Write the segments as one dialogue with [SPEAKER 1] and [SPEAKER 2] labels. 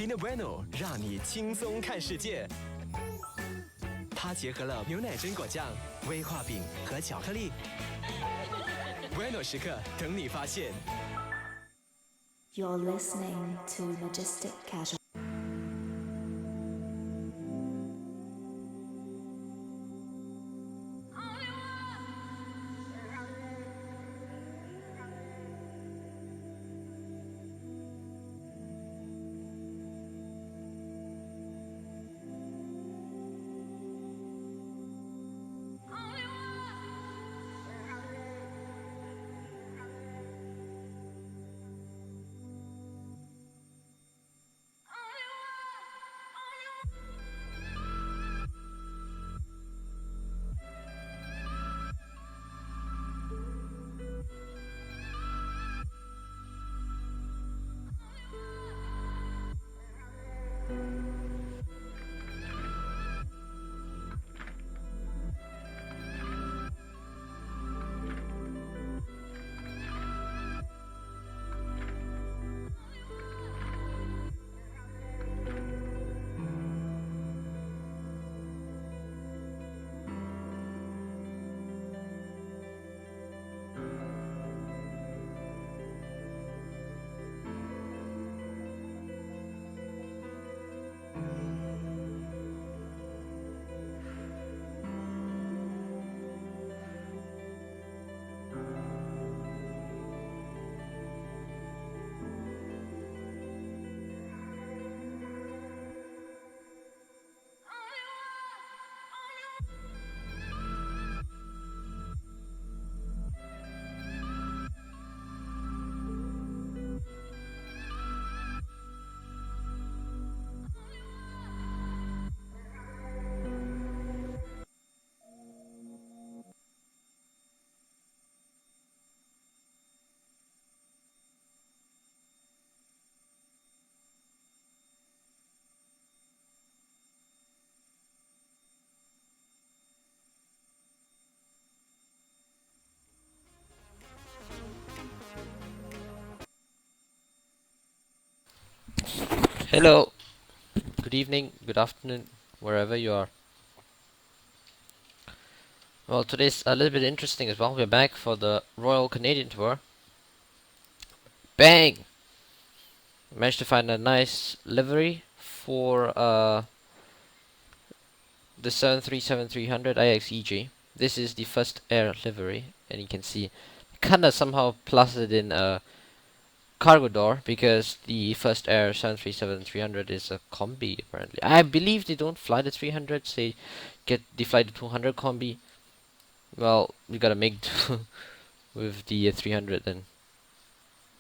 [SPEAKER 1] Kinder Bueno 让你轻松看世界。它结合了牛奶榛果酱、威化饼和巧克力。Bueno 时刻等你发现。
[SPEAKER 2] You're listening to Majestic Casual.
[SPEAKER 3] Hello, good evening, good afternoon, wherever you are. Well, today's a little bit interesting as well. We're back for the Royal Canadian Tour. Bang! Managed to find a nice livery for the 737-300 IXEG. This is the first air livery, and you can see kinda somehow plastered in a cargo door because the first air 737-300 is a combi apparently. I believe they don't fly the 300s, they fly the 200 combi. Well, we gotta make do with the 300 then.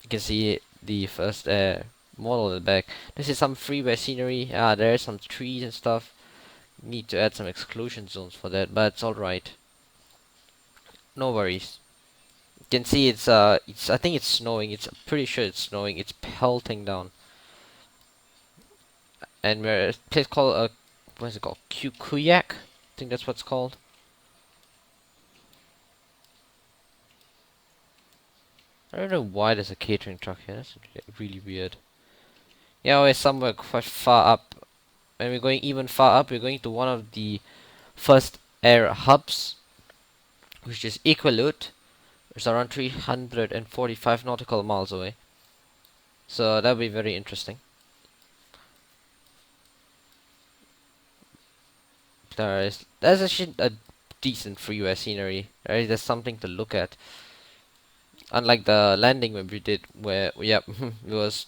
[SPEAKER 3] You can see the first air model in the back. This is some freeway scenery. There's some trees and stuff. Need to add some exclusion zones for that, but it's alright. No worries. You can see it's I think it's snowing. It's pretty sure it's snowing. It's pelting down. And we're at a place called what is it called? Kujjuaq? I think that's what it's called. I don't know why there's a catering truck here. That's really weird. Yeah, we're somewhere quite far up. And we're going even far up. We're going to one of the first air hubs, which is Iqaluit. It's around 345 nautical miles away. So that'll be very interesting. There's actually a decent freeway scenery. Right? There's something to look at. Unlike the landing when we did, where it was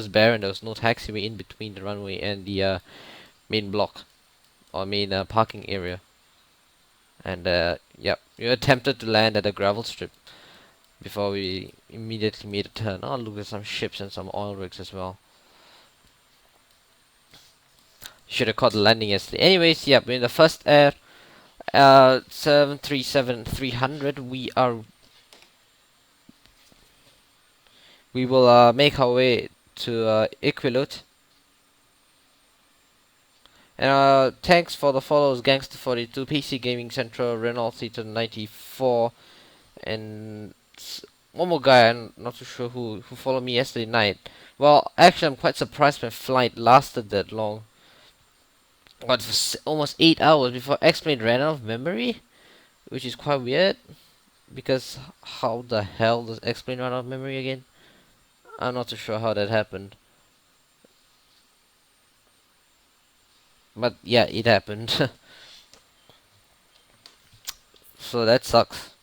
[SPEAKER 3] barren. There was no taxiway in between the runway and the main block or main parking area. And we attempted to land at a gravel strip before we immediately made a turn. Oh, look, there's some ships and some oil rigs as well. Should have caught the landing yesterday. Anyways, we're in the first air 737-300. We will make our way to Iqaluit. And thanks for the follows: Gangster42, PC Gaming Central, Renault Theta 94, and one more guy, I'm not too sure who followed me yesterday night. Well, actually, I'm quite surprised my flight lasted that long. But for almost 8 hours before X-Plane ran out of memory, which is quite weird. Because how the hell does X-Plane run out of memory again? I'm not too sure how that happened. But yeah, it happened. So that sucks.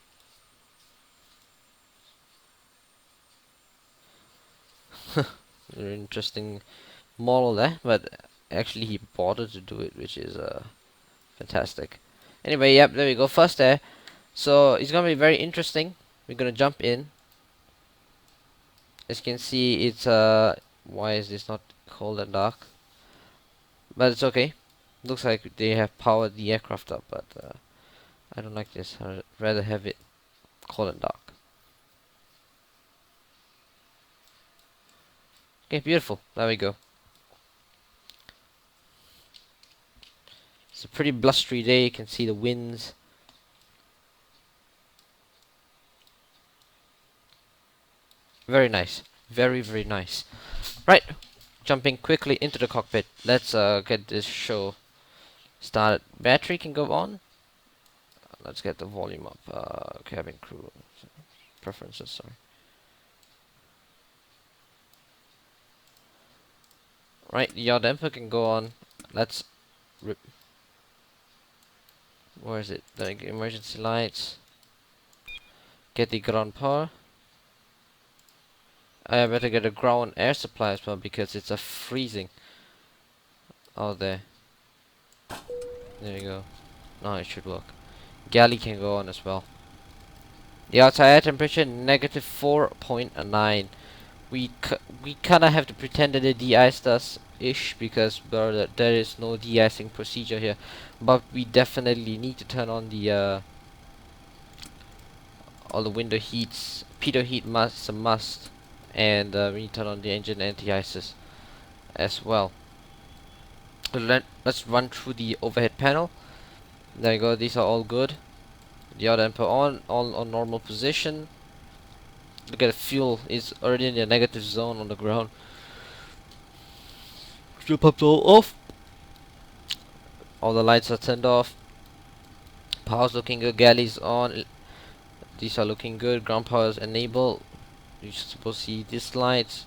[SPEAKER 3] Very interesting model there, but actually he bothered to do it, which is fantastic. Anyway, yep, there we go. First there. So it's gonna be very interesting. We're gonna jump in. As you can see, it's why is this not cold and dark? But it's okay. Looks like they have powered the aircraft up, but I don't like this. I'd rather have it cold and dark. Okay, beautiful. There we go. It's a pretty blustery day. You can see the winds. Very nice. Very, very nice. Right. Jumping quickly into the cockpit. Let's get this show started. Battery can go on. Let's get the volume up. Cabin crew preferences, sorry. Right, the yaw damper can go on. Let's rip. Where is it? The emergency lights. Get the ground power. I better get a ground air supply as well because it's a freezing out there. There you go. Now it should work. Galley can go on as well. The outside air temperature negative 4.9. We kinda have to pretend that it de-iced us ish because there is no de-icing procedure here, but we definitely need to turn on the all the window heats. Pitot heat is a must, and we need to turn on the engine anti-ices as well. Let's run through the overhead panel. There you go. These are all good. The yaw damper on, all on normal position. Look at the fuel, it's already in the negative zone on the ground. Fuel pumps all off. All the lights are turned off. Power's looking good, galleys on. These are looking good, ground power is enabled. You're supposed to see these lights.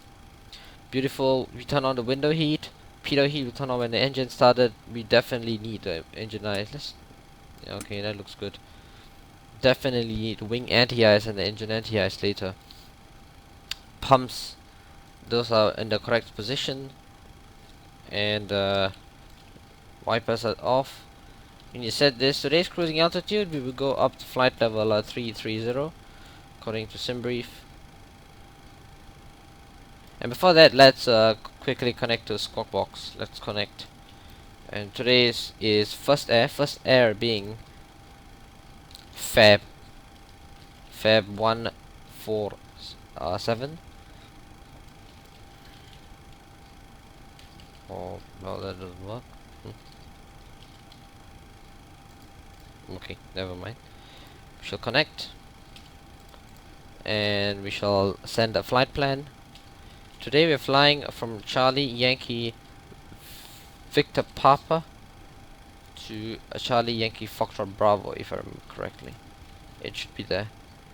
[SPEAKER 3] Beautiful, we turn on the window heat. Pitot heat we turn on when the engine started. We definitely need the engine ice. Okay, that looks good. Definitely need wing anti-ice and the engine anti-ice later. Pumps, those are in the correct position, and wipers are off. When you set this today's cruising altitude, we will go up to flight level 330 according to SimBrief. And before that, let's quickly connect to the squawk box. Let's connect. And today's is first air being Feb 147. Oh no, that doesn't work. Okay, never mind. We shall connect, and we shall send a flight plan. Today we're flying from Charlie Yankee Victor Papa to a Charlie Yankee Foxtrot Bravo, if I remember correctly. It should be there.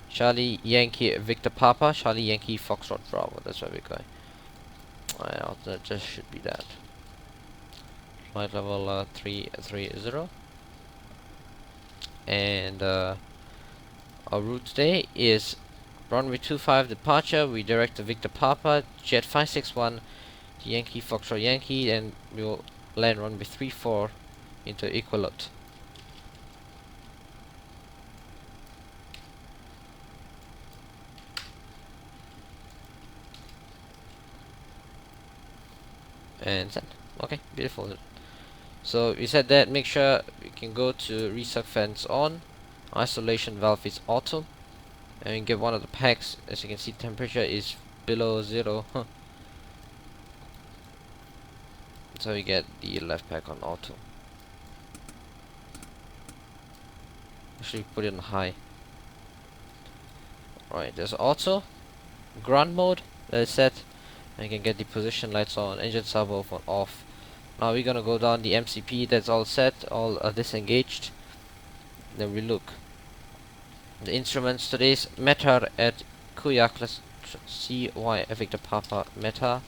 [SPEAKER 3] Charlie Yankee Victor Papa, Charlie Yankee Foxtrot Bravo. That's where we're going. That just should be that. Flight level 330. And our route today is runway 25 departure. We direct to Victor Papa, jet 561 to Yankee Foxtrot Yankee, and we will land runway 34 into Iqaluit. And send. Okay, beautiful. So we said that, make sure we can go to resuck fans on, isolation valve is auto, and we get one of the packs. As you can see, temperature is below 0. So we get the left pack on auto. Actually put it on high. Right, there's auto, ground mode, that is set. And you can get the position lights on, engine sub off. Now we're gonna go down the MCP, that's all set, all disengaged. Then we look. The instruments, today's METAR at Kujjuaq, let's see why Victor Papa METAR.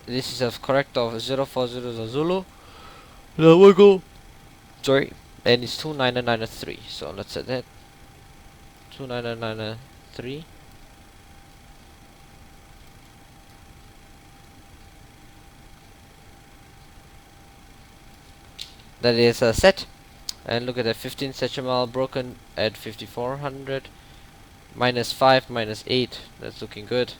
[SPEAKER 3] This is a correct of 040 Zulu. There we go. Sorry. And it's 29993. So let's set that. 29993. That is set. And look at that, 15 Sechamel broken at 5400. -5, -8. That's looking good.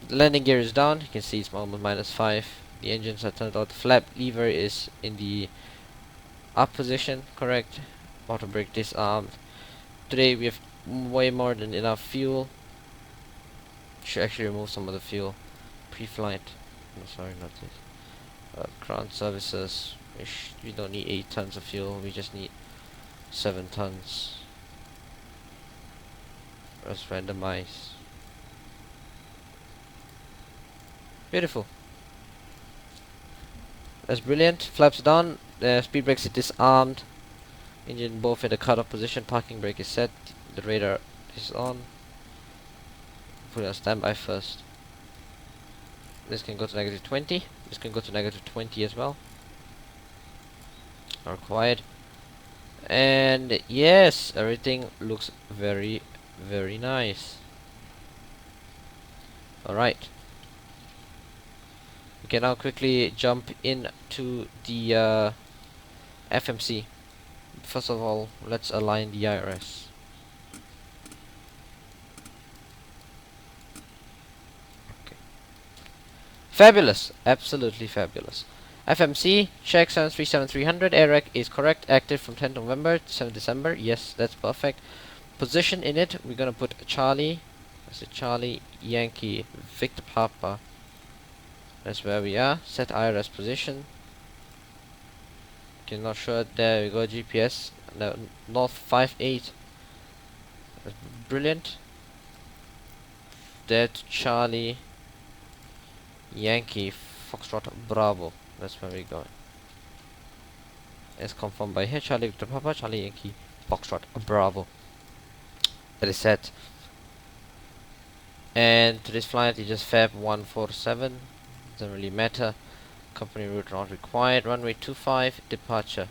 [SPEAKER 3] The landing gear is down. You can see it's almost -5. The engines are turned out. The flap lever is in the up position, correct. Auto brake disarmed. Today we have way more than enough fuel. Should actually remove some of the fuel pre-flight. No, sorry, not this. Ground services. We don't need 8 tons of fuel. We just need 7 tons. Let's randomize. Beautiful. That's brilliant. Flaps down. The speed brakes are disarmed. Engine both in the cut-off position. Parking brake is set. The radar is on. Put it on standby first. This can go to -20. This can go to -20 as well. Not required. And yes, everything looks very, very nice. Alright. We can now quickly jump into the FMC. First of all, let's align the IRS. Okay. Fabulous, absolutely fabulous. FMC, check 737-300, AirRec is correct, active from 10th November to 7th December, yes, that's perfect. Position in it, we're gonna put Charlie, that's a Charlie, Yankee, Victor Papa, that's where we are. Set IRS position. Okay, not sure, there we go, GPS, no, North 58, that's brilliant. There to Charlie, Yankee, Foxtrot, Bravo. That's where we're going. As confirmed by here, Charlie Victor Papa, Charlie Yankee, Foxtrot, Bravo. That is set. And today's flight is just Feb 147. Doesn't really matter. Company route not required. Runway 25, departure.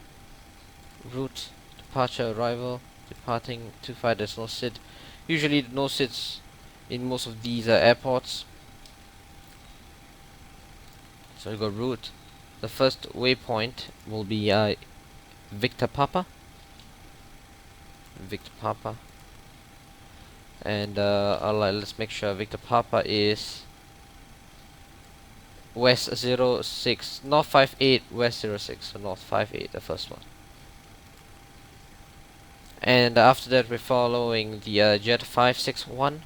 [SPEAKER 3] Route, departure, arrival, departing 25. There's no sit. Usually no sits in most of these airports. So we go route. The first waypoint will be Victor Papa. Victor Papa. And let's make sure Victor Papa is West 06, North 58, West 06, so North 58, the first one. And after that we're following the Jet 561.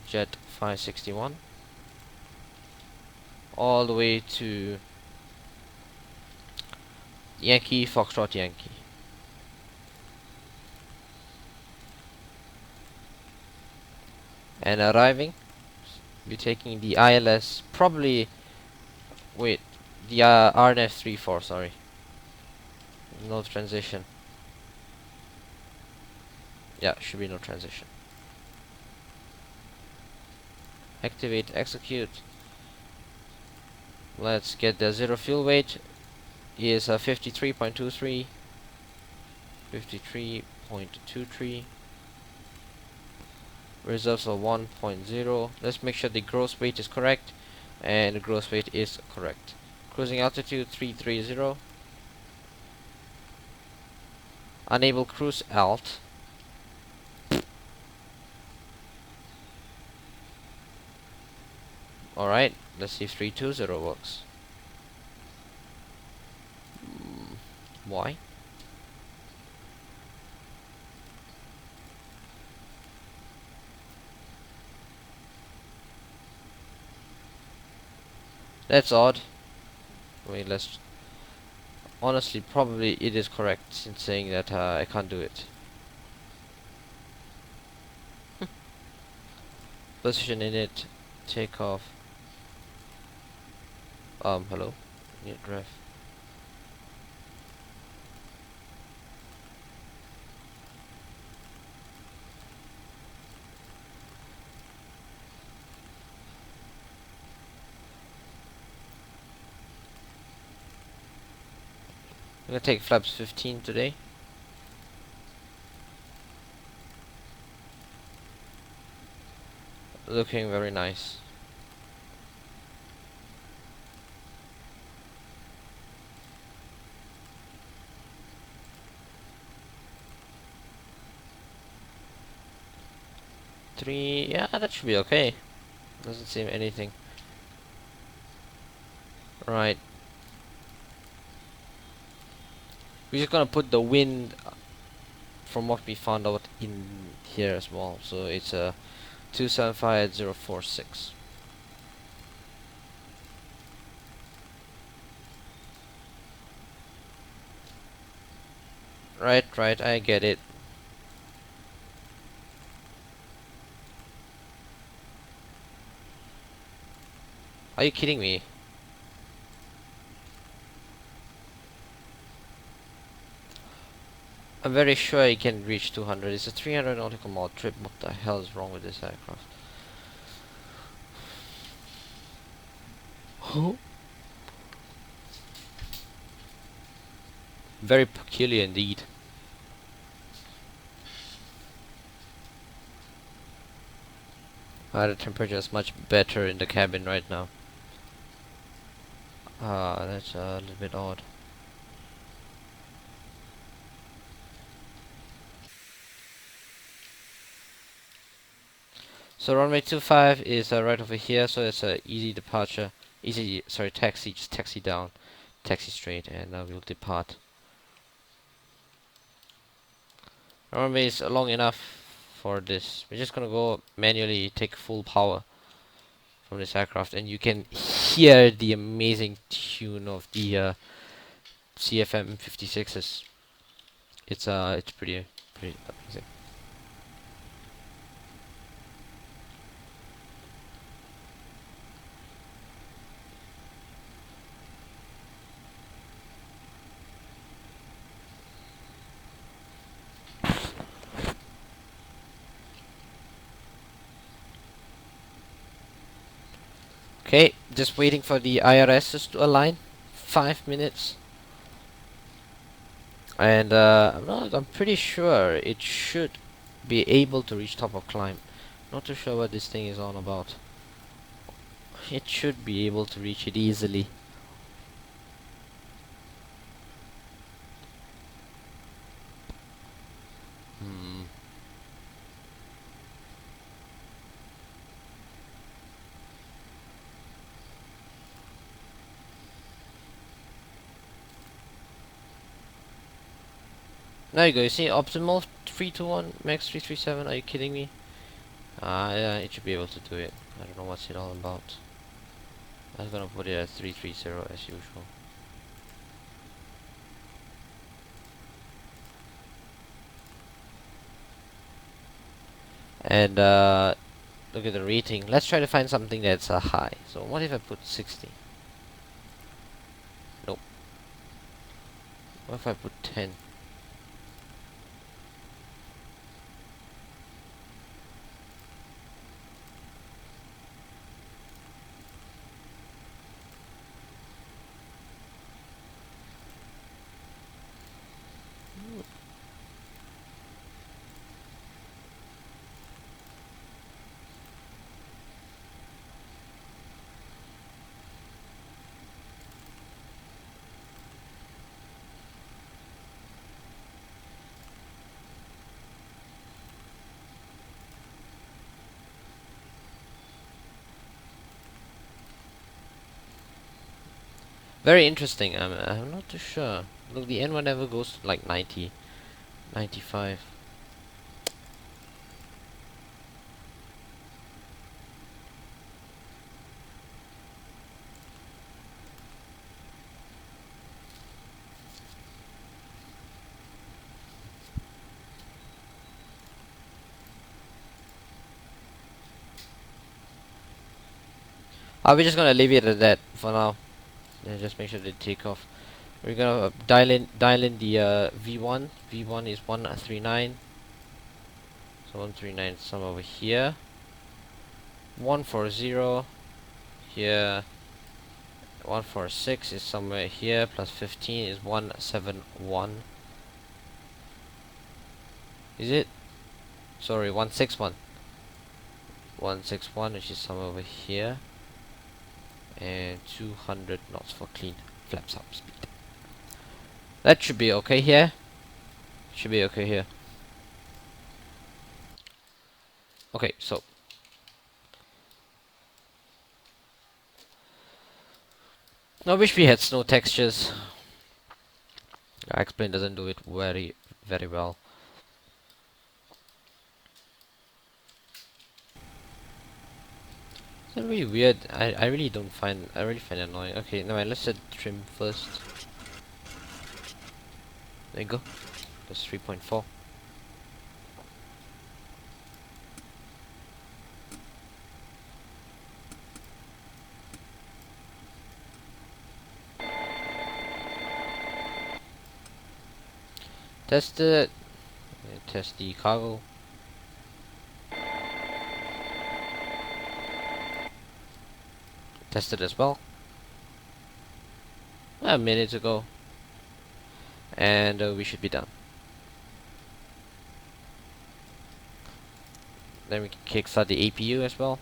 [SPEAKER 3] Jet 561. All the way to Yankee, Foxtrot, Yankee. And arriving, we're taking the ILS, probably, wait, the RNF34, sorry. No transition. Yeah, should be no transition. Activate, execute. Let's get the zero fuel weight. Is 53.23. 53.23. Reserves are 1.0. Let's make sure the gross weight is correct. And the gross weight is correct. Cruising altitude 330. Enable cruise alt. Alright, let's see if 320 works. Why? That's odd. Wait, let's honestly, probably it is correct in saying that I can't do it. Position in it, take off. Hello? Need ref. I'm gonna take flaps 15 today. Looking very nice. Three, yeah, that should be okay. Doesn't seem anything. Right. We're just gonna put the wind from what we found out in here as well. So it's a 275 at 046. Right, I get it. Are you kidding me? I'm very sure it can reach 200. It's a 300 nautical mile trip. What the hell is wrong with this aircraft? Very peculiar indeed. The temperature is much better in the cabin right now. That's a little bit odd. So runway 25 is right over here, so it's a easy departure. Taxi, just taxi down, taxi straight, and we'll depart. Runway is long enough for this. We're just gonna go manually take full power from this aircraft, and you can hear the amazing tune of the CFM 56s. It's pretty amazing. Okay, just waiting for the IRSs to align. 5 minutes. And I'm pretty sure it should be able to reach top of climb. Not too sure what this thing is all about. It should be able to reach it easily. Hmm. There you go, you see optimal 321 max 337. Are you kidding me? Yeah, it should be able to do it. I don't know what's it all about. I'm gonna put it at 330 as usual. And look at the rating. Let's try to find something that's high. So what if I put 60? Nope. What if I put 10? Very interesting. I'm not too sure. Look, the N1 never goes to like 90, 95. We're just gonna leave it at that for now. And just make sure they take off. We're gonna dial in the V1. V1 is 139. So 139 is some over here. 140 here. 146 is somewhere here. Plus 15 is 171. Is it? Sorry, 161. 161, which is somewhere over here. And 200 knots for clean flaps up speed. That should be okay here. Should be okay here. Okay, so I wish we had snow textures. X-Plane doesn't do it very well. It's really weird. I really find it annoying. Okay, now let's set trim first. There you go. That's 3.4. Test it. Test the cargo. Test it as well. A minute ago. And we should be done. Then we can kickstart the APU as well.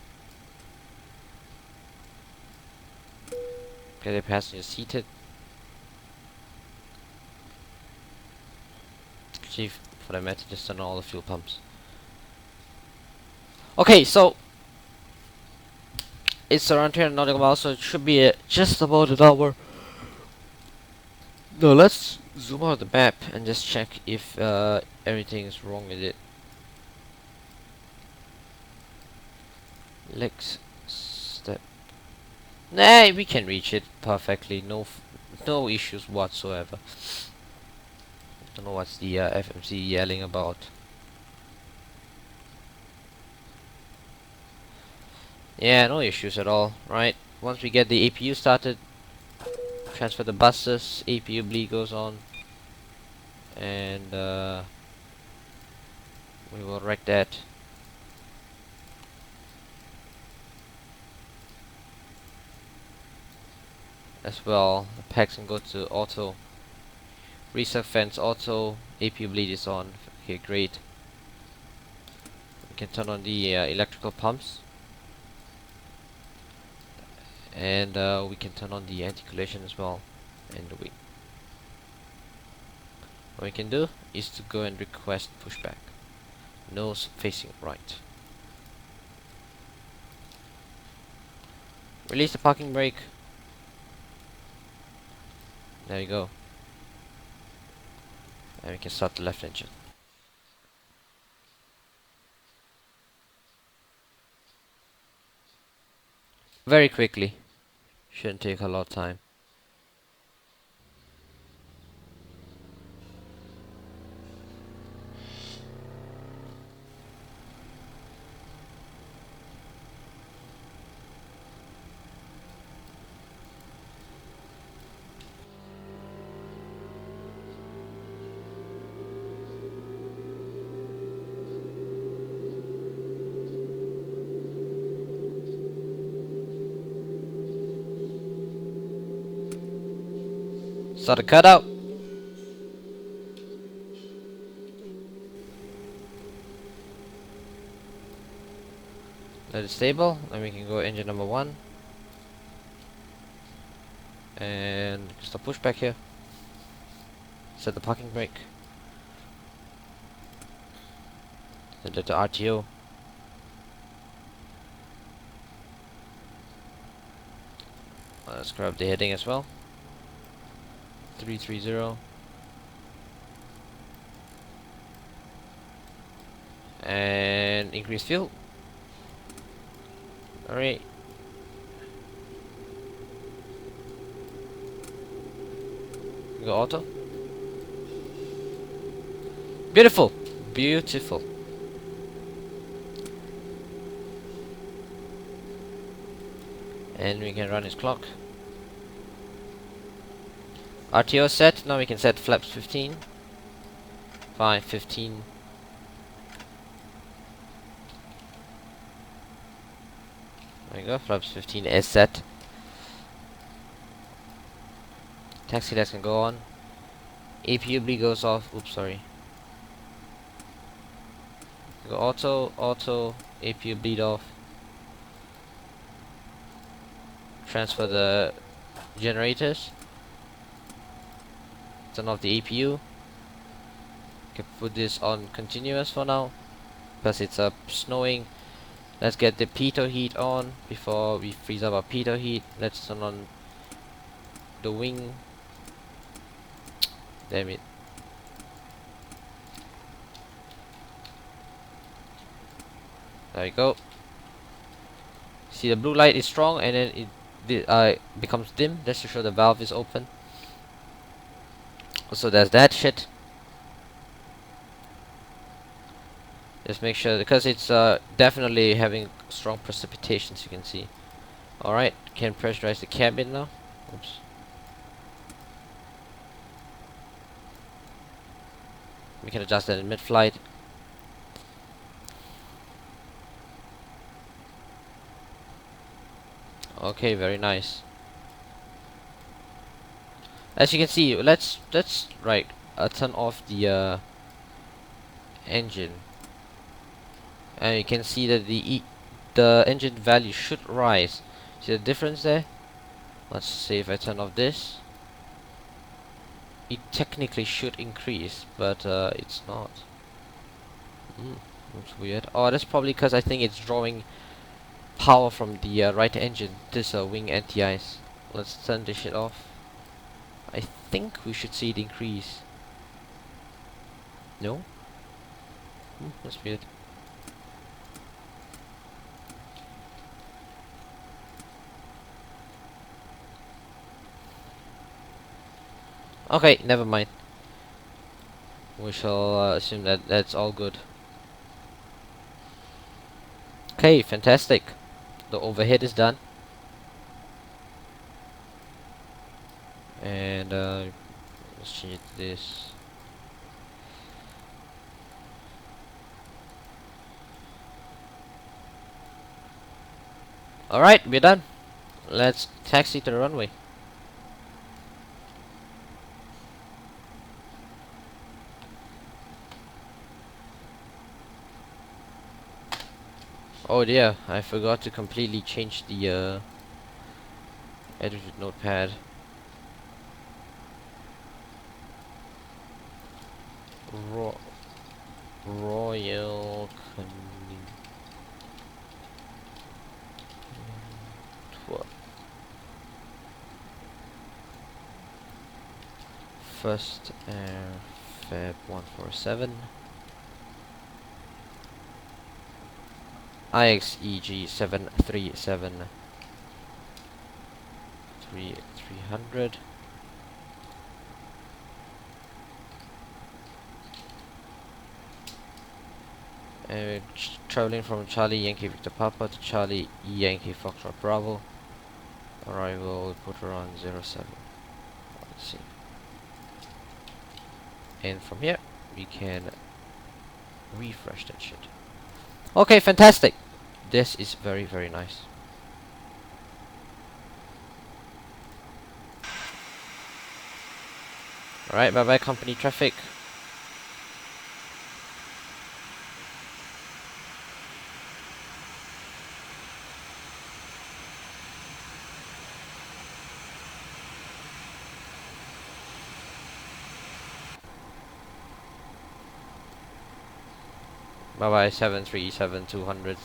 [SPEAKER 3] Get the passenger seated. Chief, for that matter, just turn on all the fuel pumps. Okay, so it's around 300 nautical miles, so it should be just about an hour. Now let's zoom out the map and just check if everything is wrong with it. Lex step. Nah, we can reach it perfectly. No issues whatsoever. Don't know what's the FMC yelling about. Yeah, no issues at all. Right, once we get the APU started, transfer the buses, APU bleed goes on, and we will wreck that. As well, the packs can go to auto. Reset fence auto, APU bleed is on. Okay, great. We can turn on the electrical pumps. And we can turn on the anti-collision as well. And what we can do is to go and request pushback. Nose facing right. Release the parking brake. There you go. And we can start the left engine. Very quickly. Shouldn't take a lot of time. Start a cutout. Let it stable, and we can go engine number 1. And just a pushback here. Set the parking brake. Then let the RTO. Let's grab the heading as well. 330. And increase fuel. Alright. Go auto. Beautiful. Beautiful. And we can run his clock. RTO set. Now we can set flaps 15. 5, 15. There we go. Flaps 15 is set. Taxi lights can go on. APU bleed goes off. Oops, sorry. Go auto, APU bleed off. Transfer the generators. Turn off the APU. Can put this on continuous for now, because it's snowing. Let's get the pitot heat on before we freeze up our pitot heat. Let's turn on the wing. Damn it. There we go. See, the blue light is strong, and then it becomes dim. That's to show the valve is open. So there's that shit. Just make sure, because it's definitely having strong precipitations, you can see. Alright, can pressurize the cabin now. Oops. We can adjust that in mid-flight. Okay, very nice. As you can see, let's turn off the engine, and you can see that the engine value should rise. See the difference there? Let's see if I turn off this. It technically should increase, but it's not. Looks weird. Oh, that's probably because I think it's drawing power from the right engine. This wing anti-ice. Let's turn this shit off. I think we should see it increase. No? That's weird. Okay, never mind. We shall assume that that's all good. Okay, fantastic. The overhead is done. And let's change this. Alright, we're done. Let's taxi to the runway. Oh dear, I forgot to completely change the edited notepad. Royal First Air Feb 147 IXEG737 300. Traveling from Charlie Yankee Victor Papa to Charlie Yankee Foxtrot Bravo. Arrival, we put her on 07. Let's see. And from here, we can refresh that shit. Okay, fantastic. This is very, very nice. Alright, bye bye company traffic. Bye bye 737-200.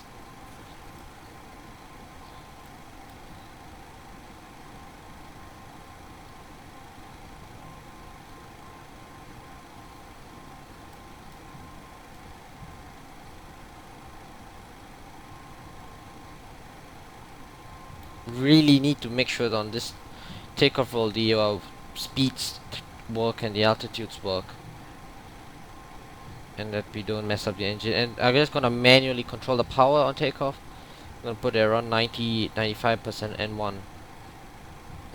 [SPEAKER 3] Really need to make sure that on this takeoff all the speeds work and the altitudes work, and that we don't mess up the engine. And I'm just gonna manually control the power on takeoff, I'm gonna put it around 95% N1.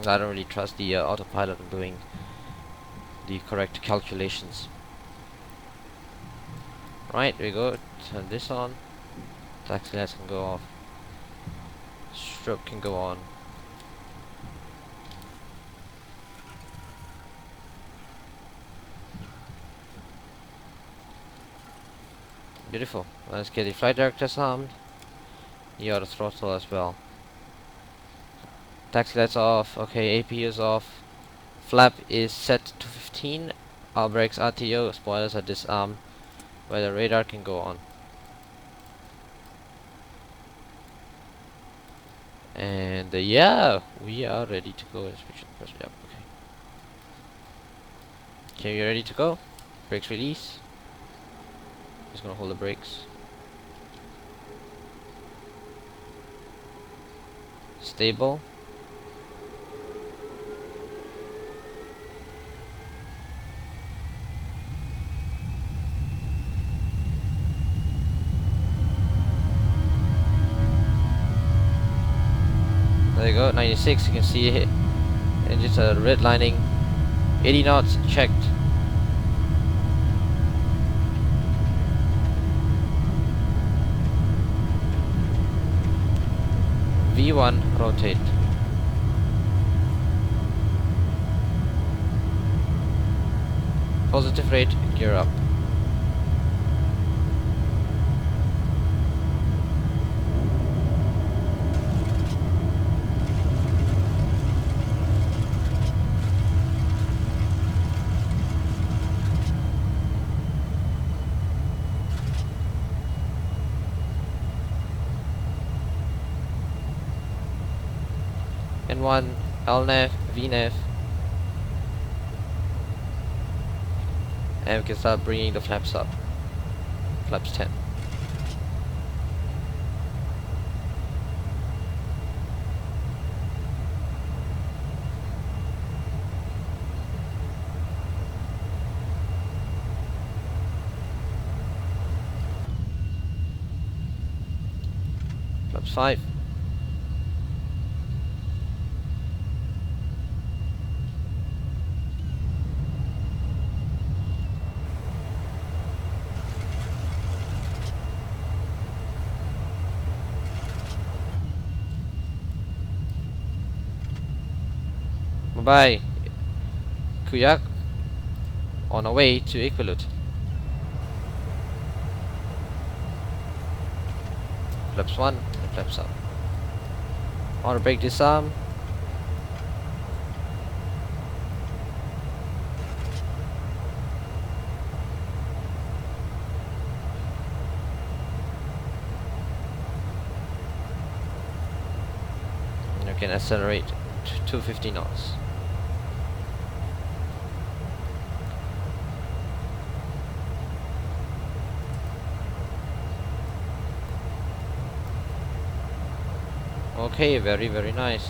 [SPEAKER 3] I don't really trust the autopilot in doing the correct calculations. Right, there we go. Turn this on. Taxi lights can go off. Strobe can go on. Beautiful. Let's get the flight directors armed. The auto throttle as well. Taxi lights off. Okay, AP is off. Flap is set to 15. Our brakes RTO. Spoilers are disarmed. Where the radar can go on. And yeah, we are ready to go. Yep, okay. Okay, you ready to go? Brakes release. Just gonna hold the brakes. Stable. There you go, 96, you can see it. Engines are redlining. 80 knots, checked. V1, rotate. Positive rate, gear up. N1, LNAV, VNAV. And we can start bringing the flaps up. Flaps 10. Flaps 5. Bye. Kujjuaq. On our way to Iqaluit. Flaps 1 and flaps up. Auto brake disarm. And you can accelerate to 250 knots. Okay, very, very nice.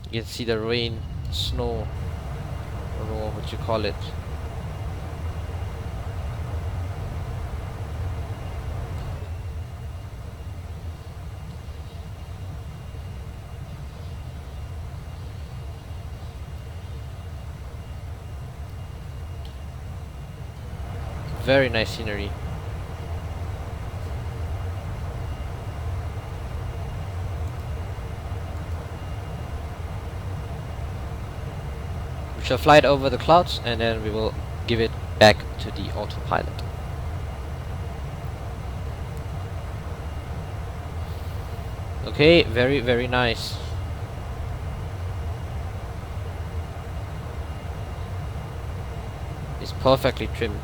[SPEAKER 3] You can see the rain, snow, I don't know what you call it. Very nice scenery. We shall fly it over the clouds and then we will give it back to the autopilot. Okay, very, very nice. It's perfectly trimmed.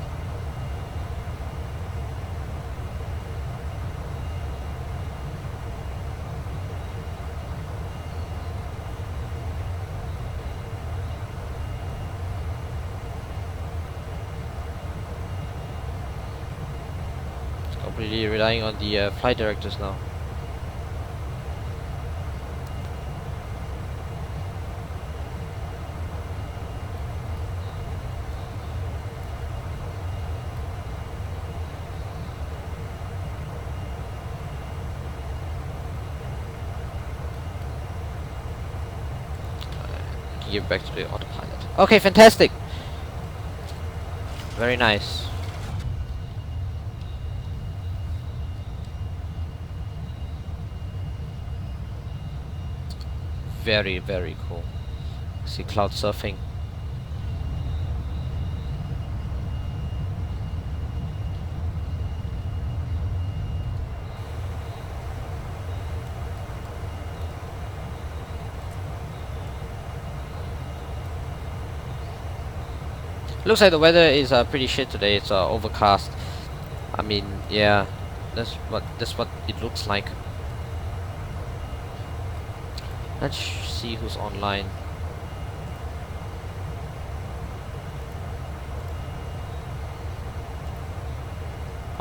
[SPEAKER 3] Completely relying on the flight directors now. can give back to the autopilot. Okay, fantastic. Very nice. Very, very cool. See cloud surfing. Looks like the weather is pretty shit today. It's overcast. I mean, yeah, that's what it looks like. Let's see who's online.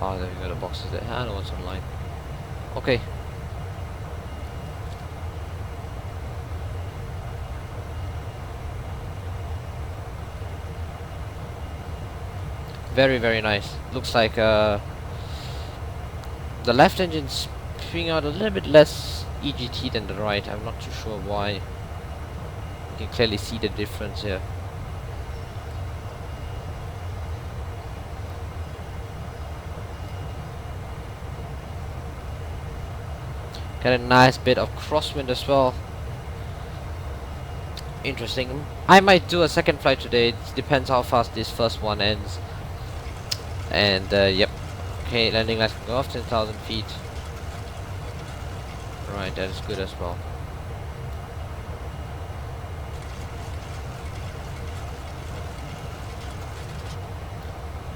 [SPEAKER 3] Oh, there we go. The boxes there. I know what's online. Okay. Very, very nice. Looks like the left engine's spewing out a little bit less EGT than the right. I'm not too sure why. You can clearly see the difference here. Got a nice bit of crosswind as well. Interesting. I might do a second flight today. It depends how fast this first one ends. And yep. Okay, landing lights go off 10,000 feet. Right, that is good as well.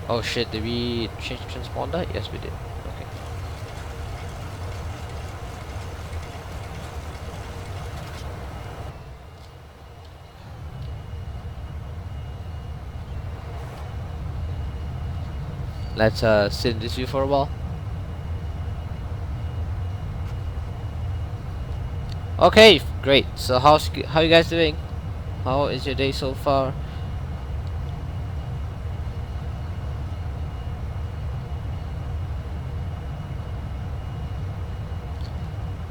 [SPEAKER 3] Oh shit, did we change the transponder? Yes, we did. Okay. Let's sit in this view for a while. Okay, great. So how you guys doing? How is your day so far?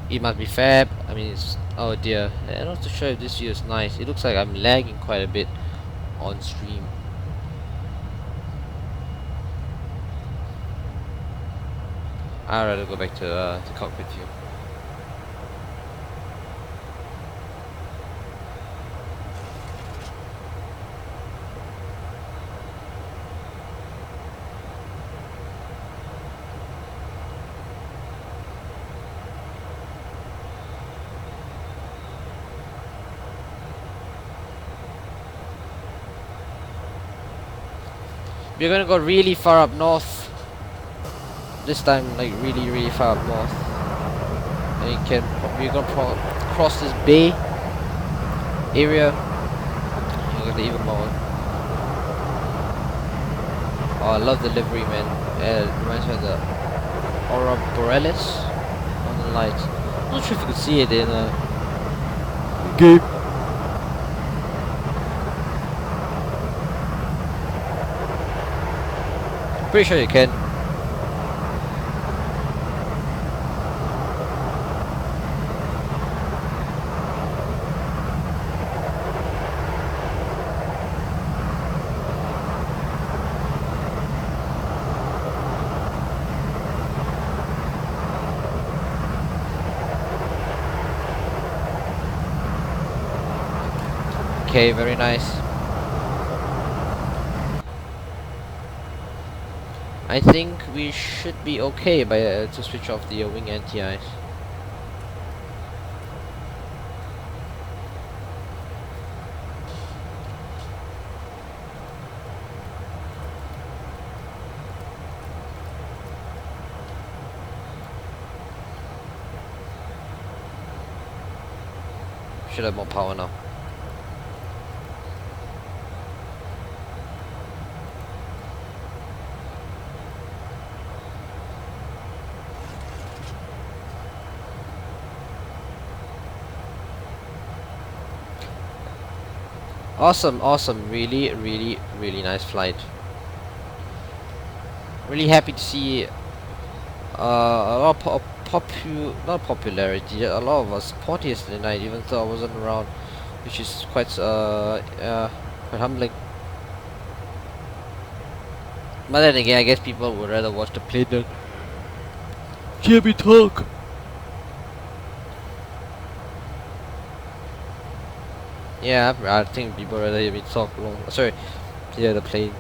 [SPEAKER 3] It must be fab. I mean, it's, oh dear. I'm not too sure if this view is nice. It looks like I'm lagging quite a bit on stream. I'd rather go back to the cockpit view. We're gonna go really far up north. This time, like really far up north. And we're gonna cross this bay area. Look at the even more. Oh, I love the livery, man. It reminds me of the Aurora Borealis on the lights. I'm not sure if you could see it in game. Pretty sure you can. Okay, very nice. I think we should be okay by to switch off the wing anti-ice. Should have more power now. Awesome, really nice flight. Really happy to see a lot of not popularity, a lot of us support yesterday night, even though I wasn't around which is quite quite humbling. But then again, I guess people would rather watch the plane than hear me talk. Yeah, I think people rather hear me talk long. Sorry, hear the plane.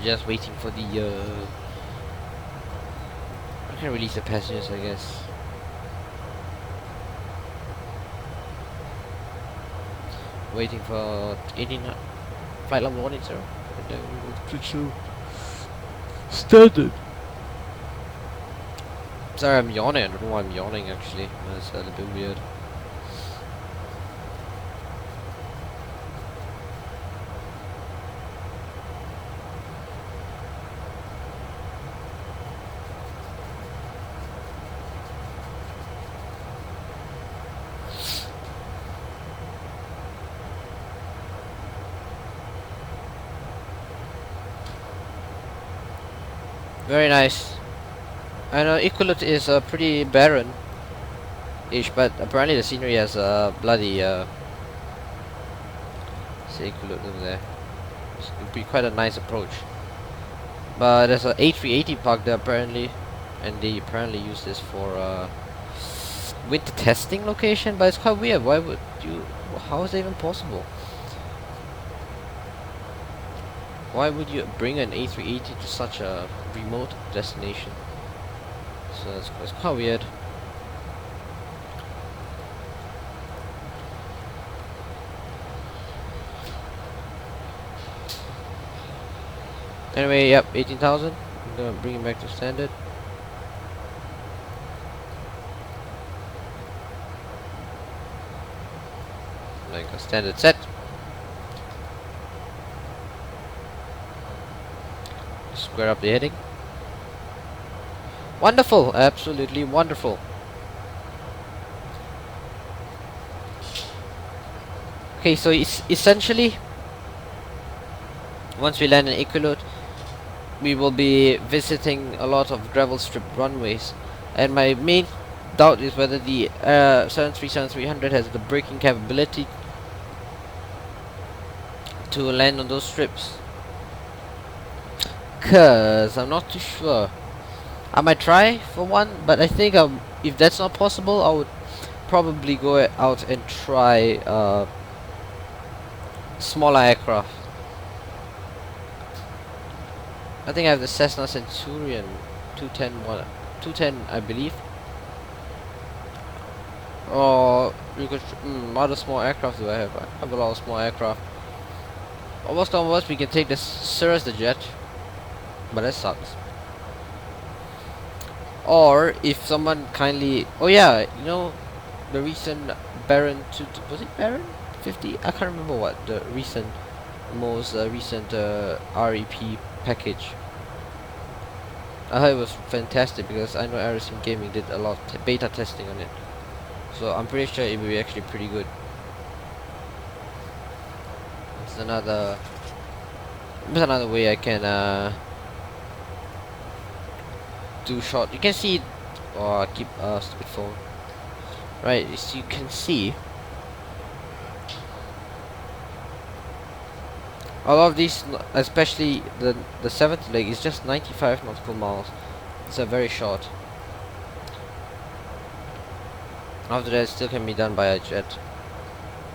[SPEAKER 3] Just waiting for the I can release the passengers, I guess. Waiting for 18 flight level 180, and then we will switch to standard. Sorry, I'm yawning. I don't know why I'm yawning actually. That's a little bit weird. Very nice. I know Iqaluit is pretty barren-ish, but apparently the scenery has bloody say Iqaluit over there. It would be quite a nice approach. But there's a A380 parked there apparently, and they apparently use this for winter testing location. But it's quite weird. Why would you? How is that even possible? Why would you bring an A380 to such a remote destination? So it's quite weird. Anyway, yep, 18,000. I'm gonna bring it back to standard. Like a standard set. Square up the heading. Wonderful, absolutely wonderful. Okay, so it's essentially once we land in Iqaluit, we will be visiting a lot of gravel strip runways, and my main doubt is whether the 737-300 has the braking capability to land on those strips. Cause I'm not too sure. I might try for one, but I think if that's not possible, I would probably go out and try smaller aircraft. I think I have the Cessna Centurion 210, I believe. Or you could what other small aircraft do I have? I have a lot of small aircraft. Almost onwards, we can take the Cirrus the Jet, but that sucks. Or if someone kindly, oh yeah, you know, the recent Baron was it Baron 50? I can't remember what the most recent REP package. I heard it was fantastic because I know Aerosim Gaming did a lot of beta testing on it, so I'm pretty sure it will be actually pretty good. It's another way I can do short. You can see. Oh, I keep stupid phone. Right, as you can see, a lot of these, especially the seventh leg, is just 95 nautical miles. It's a very short. After that, it still can be done by a jet.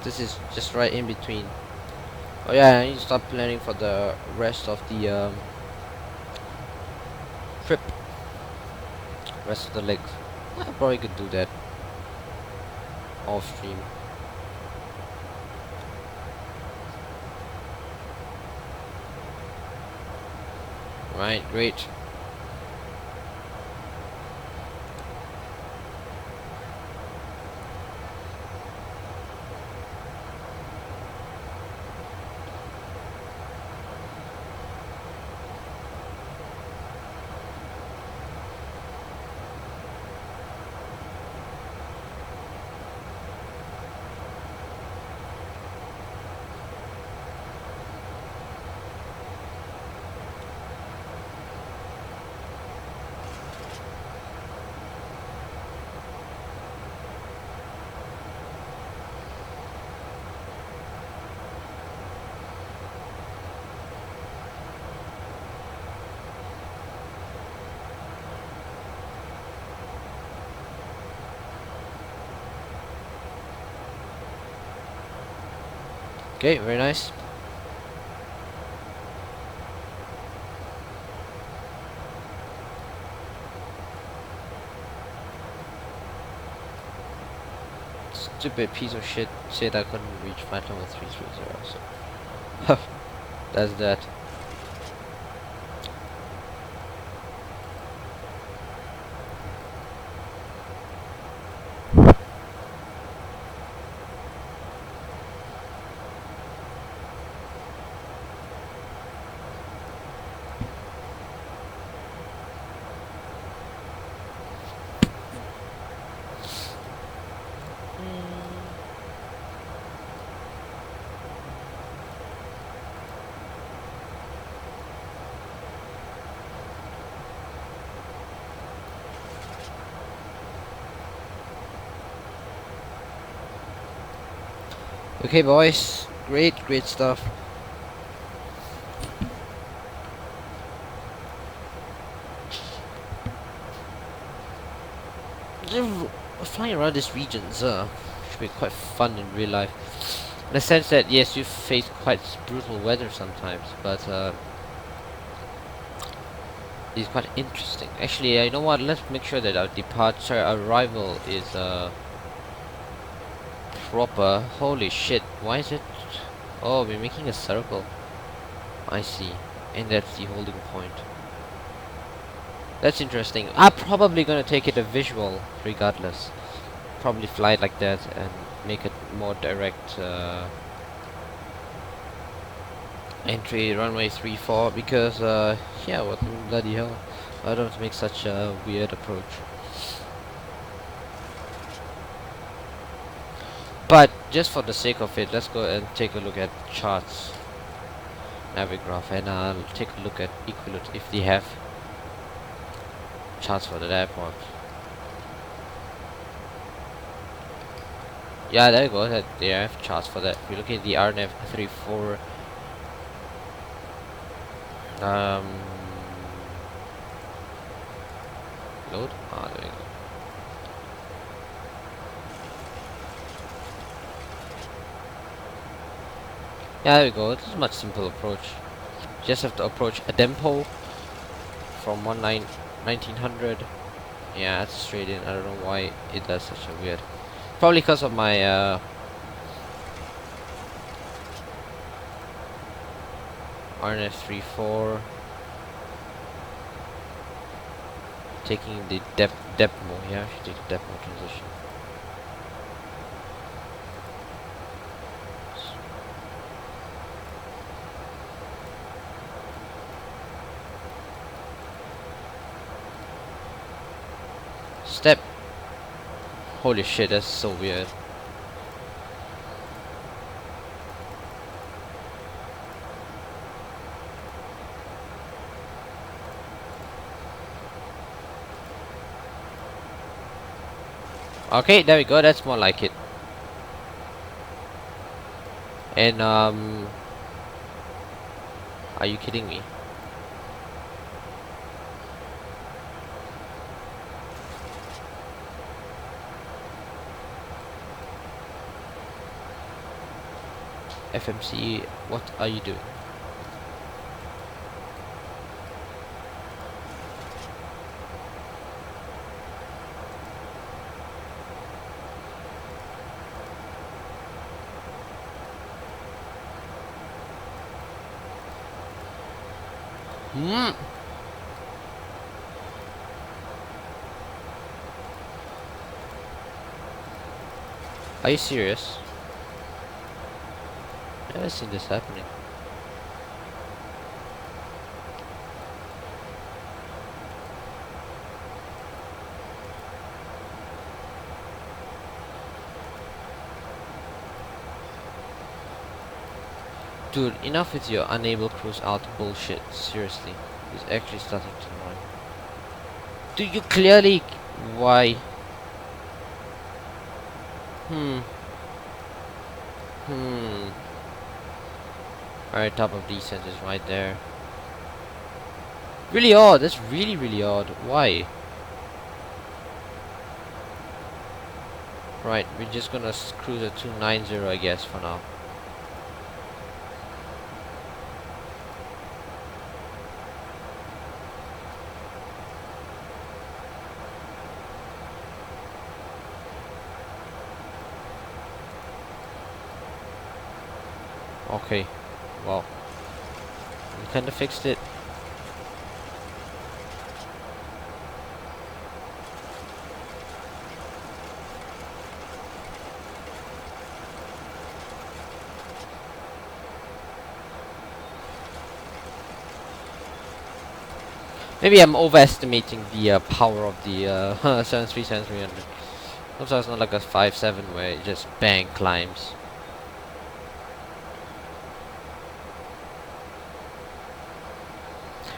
[SPEAKER 3] This is just right in between. Oh yeah, I need to start planning for the rest of the trip. Rest of the legs. I probably could do that off stream. Right, great. Okay, very nice. Stupid piece of shit said I couldn't reach flight level 330, so that's that. Okay, boys, great stuff. Flying around these regions should be quite fun in real life. In the sense that yes, you face quite brutal weather sometimes, but it's quite interesting. Actually, you know what? Let's make sure that our arrival is proper. Holy shit! Why is it? Oh, we're making a circle. I see, and that's the holding point. That's interesting. I'm probably gonna take it a visual regardless. Probably fly it like that and make it more direct entry runway 34 because yeah, what bloody hell, I don't make such a weird approach. But just for the sake of it, let's go and take a look at charts, Navigraph, and I'll take a look at Iqaluit if they have charts for the airport. Yeah, there you go. That they have charts for that. If you look at the RNF 34, load. Ah, there you go. Yeah, there we go. It's a much simpler approach. Just have to approach a Dempo from 1900. Yeah, that's straight in. I don't know why it does such a weird. Probably because of my RNF 34 taking the depth mode. Yeah, I should take the depth mode transition. Step. Holy shit, that's so weird. Okay, there we go, that's more like it. And are you kidding me? FMC, what are you doing? Are you serious? I've never seen this happening. Dude, enough with your unable cruise out bullshit. Seriously. It's actually starting to annoy. Do you clearly... Why? Alright, top of descent is right there. Really odd. That's really odd. Why? Right, we're just gonna cruise at 290, I guess, for now. Okay. Well, we kinda fixed it. Maybe I'm overestimating the power of the 737-300. Also, it's not like a 5.7 where it just bang climbs.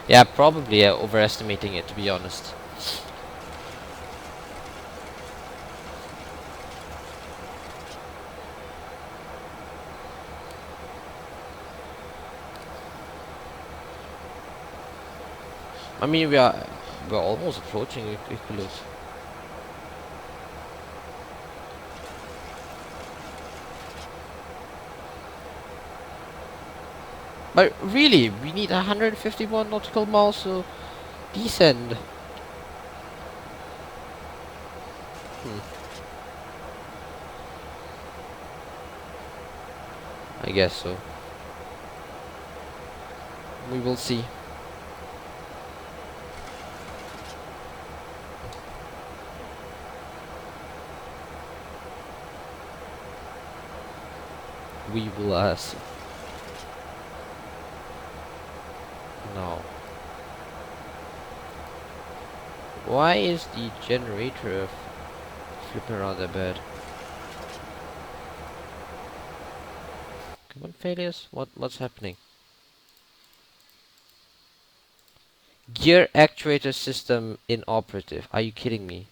[SPEAKER 3] Yeah, probably overestimating it, to be honest. I mean, we're almost approaching Iqaluit. But really, we need 151 nautical miles to descend. I guess so. We will see. We will see. No. Why is the generator flipping around the bed? Come on, failures. What's happening? Gear actuator system inoperative. Are you kidding me?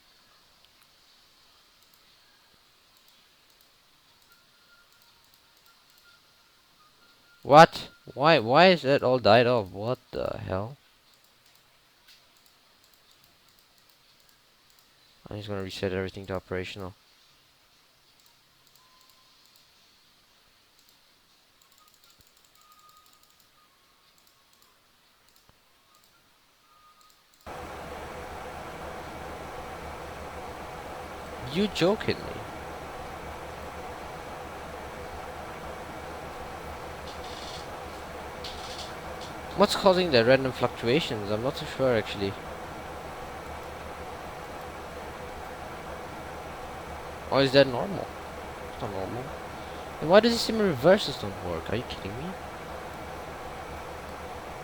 [SPEAKER 3] What? Why is that all died off? What the hell? I'm just gonna reset everything to operational. You joking me? What's causing the random fluctuations? I'm not so sure actually. Or is that normal? It's not normal. And why does it seem reverses don't work? Are you kidding me?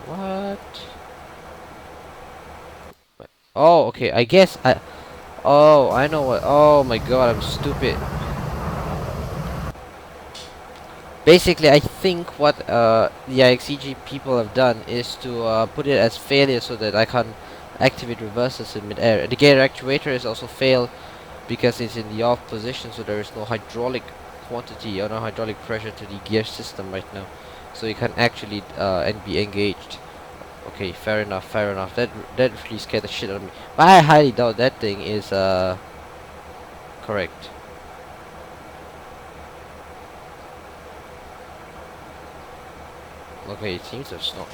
[SPEAKER 3] What? Oh, okay. I guess I. Oh, I know what. Oh my god, I'm stupid. Basically, I think what the IXEG people have done is to put it as failure so that I can activate reversers in mid-air. The gear actuator is also failed because it's in the off position, so there is no hydraulic quantity or no hydraulic pressure to the gear system right now, so it can actually and be engaged. Okay, fair enough, fair enough. That really scared the shit out of me. But I highly doubt that thing is correct. Okay, it seems to have stopped.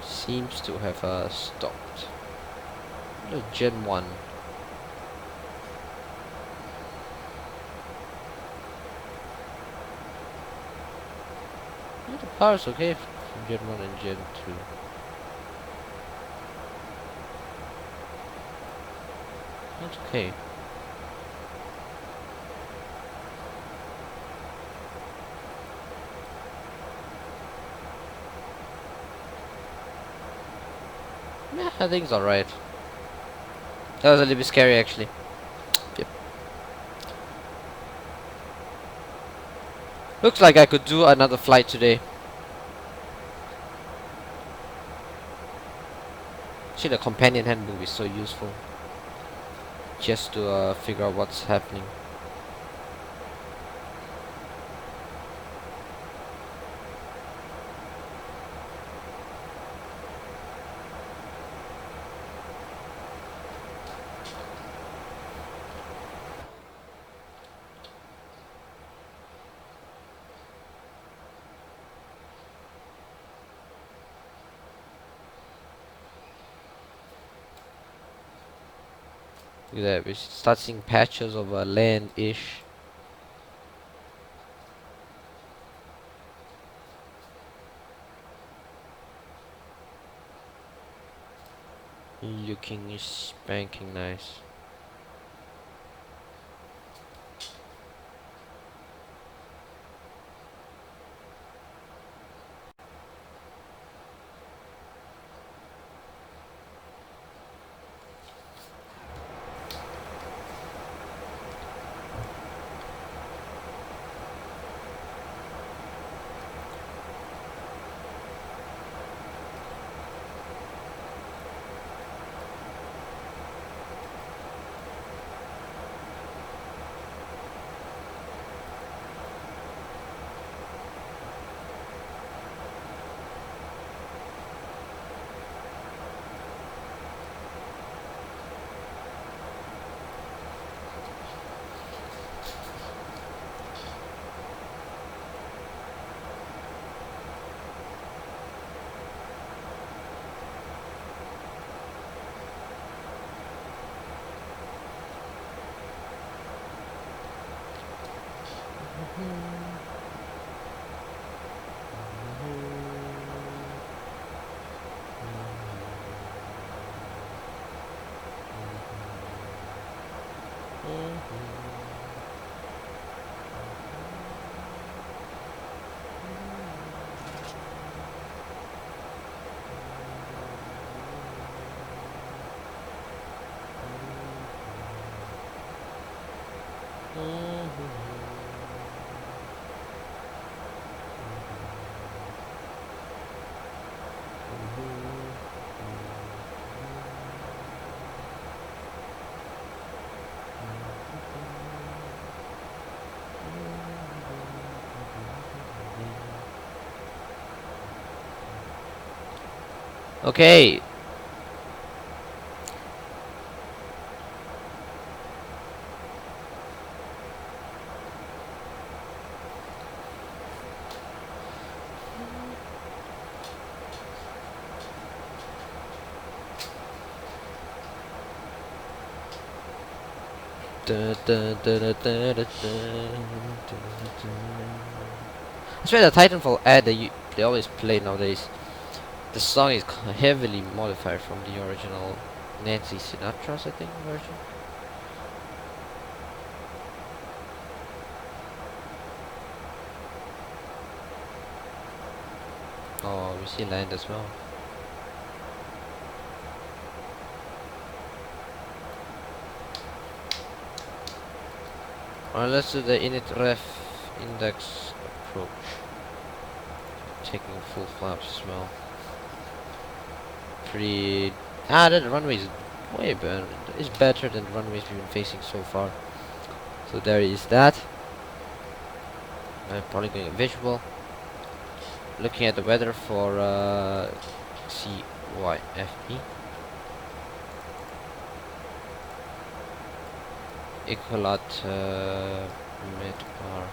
[SPEAKER 3] Seems to have stopped. The Gen 1. Yeah, the power's okay from Gen 1 and Gen 2. That's okay. Yeah, I think it's alright. That was a little bit scary actually. Yep. Looks like I could do another flight today. Actually, the companion handbook is so useful. Just to figure out what's happening. Look at that, we start seeing patches of land-ish. Looking spanking nice. Okay. I swear the Titanfall ad they always play nowadays. The song is heavily modified from the original Nancy Sinatra's, I think, version. Oh, we see land as well. Alright, let's do the init ref index approach. Taking full flaps as well. Pretty... that runway is way better. It's better than the runways we've been facing so far. So there is that. I'm probably going visual. Looking at the weather for CYFE. Iqaluit mid-R.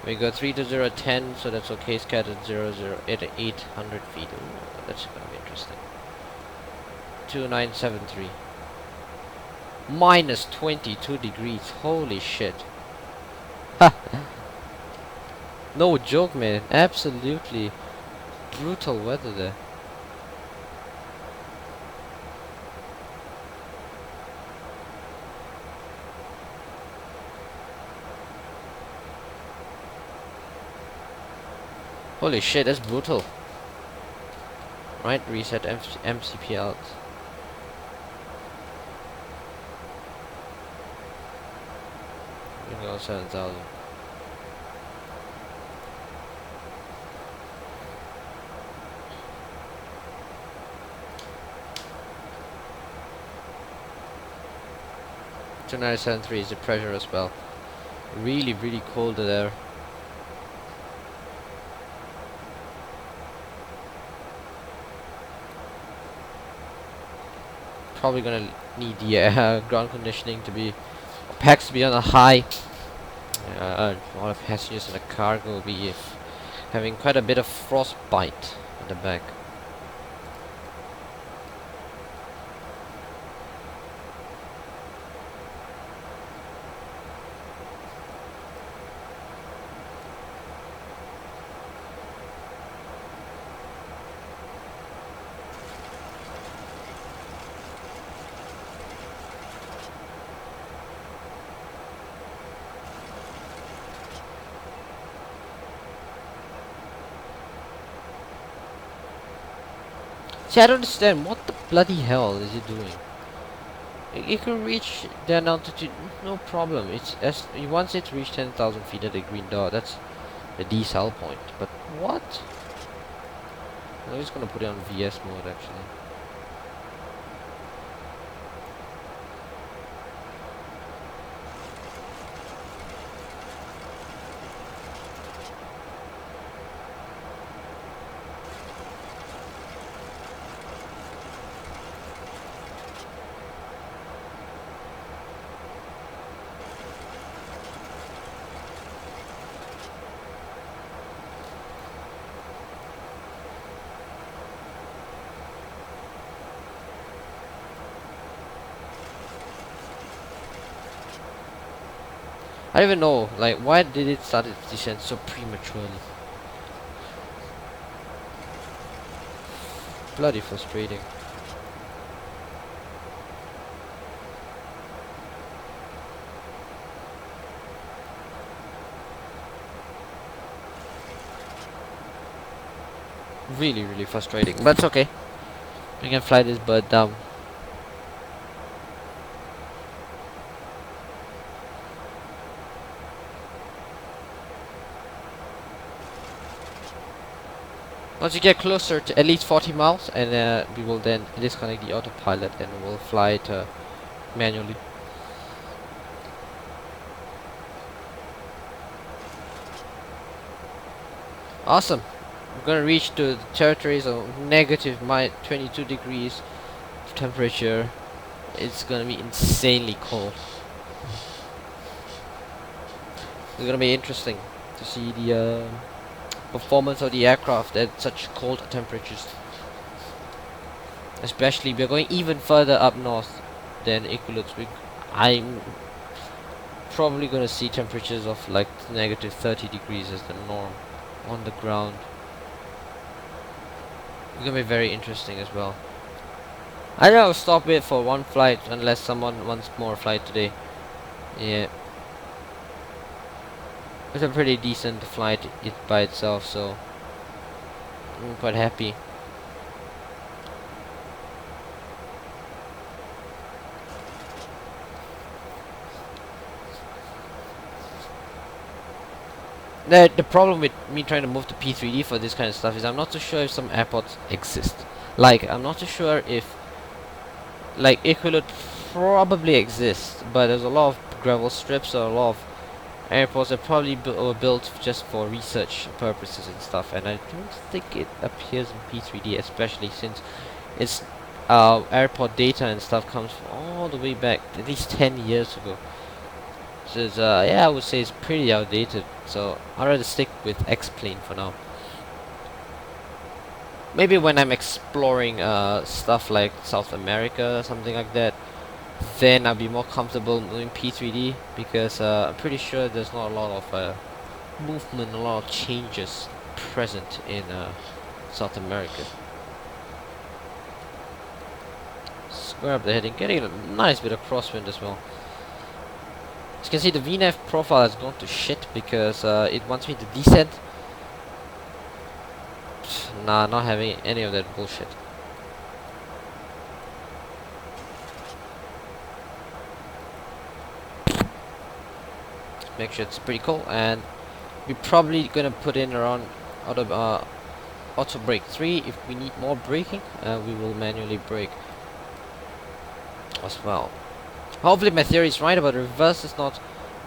[SPEAKER 3] We got 32010, so that's okay. Scattered 800 feet. Ooh, that's gonna be interesting. 2973. Minus 22 degrees. Holy shit. No joke, man. Absolutely brutal weather there. Holy shit, that's brutal. Right, reset MCP out. We go 7,000. So 973 is the pressure as well. Really, really cold there. Probably gonna need the ground conditioning to be, packs to be on a high. A lot of passengers in the cargo will be having quite a bit of frostbite at the back. See, I don't understand. What the bloody hell is it doing? It can reach that altitude, no problem. It's as once it reached 10,000 feet at the green dot, that's the decel point. But what? I'm just gonna put it on VS mode actually. I don't even know, like, why did it start its descent so prematurely? Bloody frustrating. Really, really frustrating, but it's okay. We can fly this bird down. Once you get closer to at least 40 miles, and we will then disconnect the autopilot and we'll fly it manually. Awesome. We're gonna reach to the territories of negative 22 degrees of temperature. It's gonna be insanely cold. It's gonna be interesting to see the performance of the aircraft at such cold temperatures. Especially, we're going even further up north than Iqaluit. I'm probably gonna see temperatures of like negative 30 degrees as the norm on the ground. It's gonna be very interesting as well. I think I'll stop it for one flight unless someone wants more flight today. Yeah. It's a pretty decent flight by itself, so I'm quite happy. The problem with me trying to move to P3D for this kind of stuff is I'm not too sure if some airports exist. Like, I'm not too sure if, like, Iqaluit probably exists, but there's a lot of gravel strips or a lot of airports that probably were built just for research purposes and stuff, and I don't think it appears in P3D, especially since its airport data and stuff comes from all the way back at least 10 years ago. So it's, yeah, I would say it's pretty outdated, so I'd rather stick with X-Plane for now. Maybe when I'm exploring stuff like South America, something like that, then I'll be more comfortable doing P3D, because I'm pretty sure there's not a lot of movement, a lot of changes present in South America. Square up the heading, getting a nice bit of crosswind as well. As you can see, the VNAV profile has gone to shit because it wants me to descend. Nah, not having any of that bullshit. Make sure it's pretty cool, and we're probably gonna put in around auto brake 3. If we need more braking, we will manually brake as well. Hopefully my theory is right about the reverse is not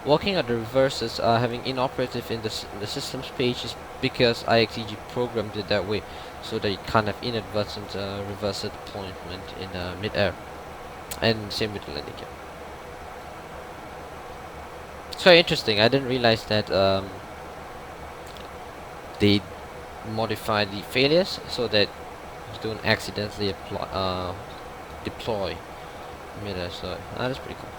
[SPEAKER 3] working, or the reverse is having inoperative in the systems page, is because IXEG programmed it that way so that it can't have inadvertent reverse deployment in mid-air, and same with the landing gear. It's very interesting. I didn't realize that they modify the failures so that you don't accidentally deploy mid-air, so that's pretty cool.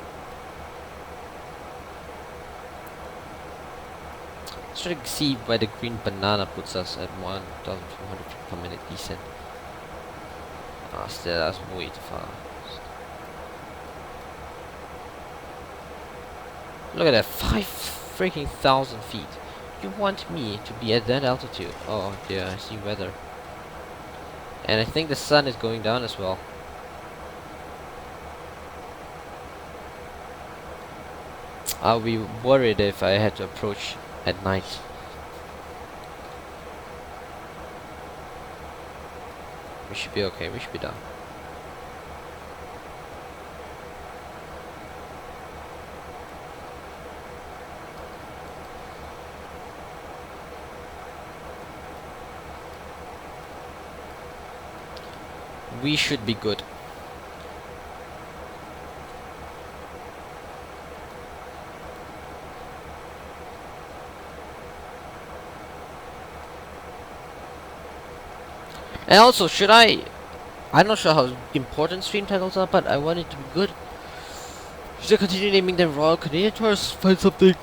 [SPEAKER 3] Let's try to see where the green banana puts us at 1,200 feet per minute descent. Ah, still, that's way too far. Look at that, 5,000 feet. You want me to be at that altitude? Oh dear, I see weather. And I think the sun is going down as well. I'll be worried if I had to approach at night. We should be okay, we should be done. We should be good. And also, I'm not sure how important stream titles are, but I want it to be good. Should I continue naming them Royal Canadian Tours? Find something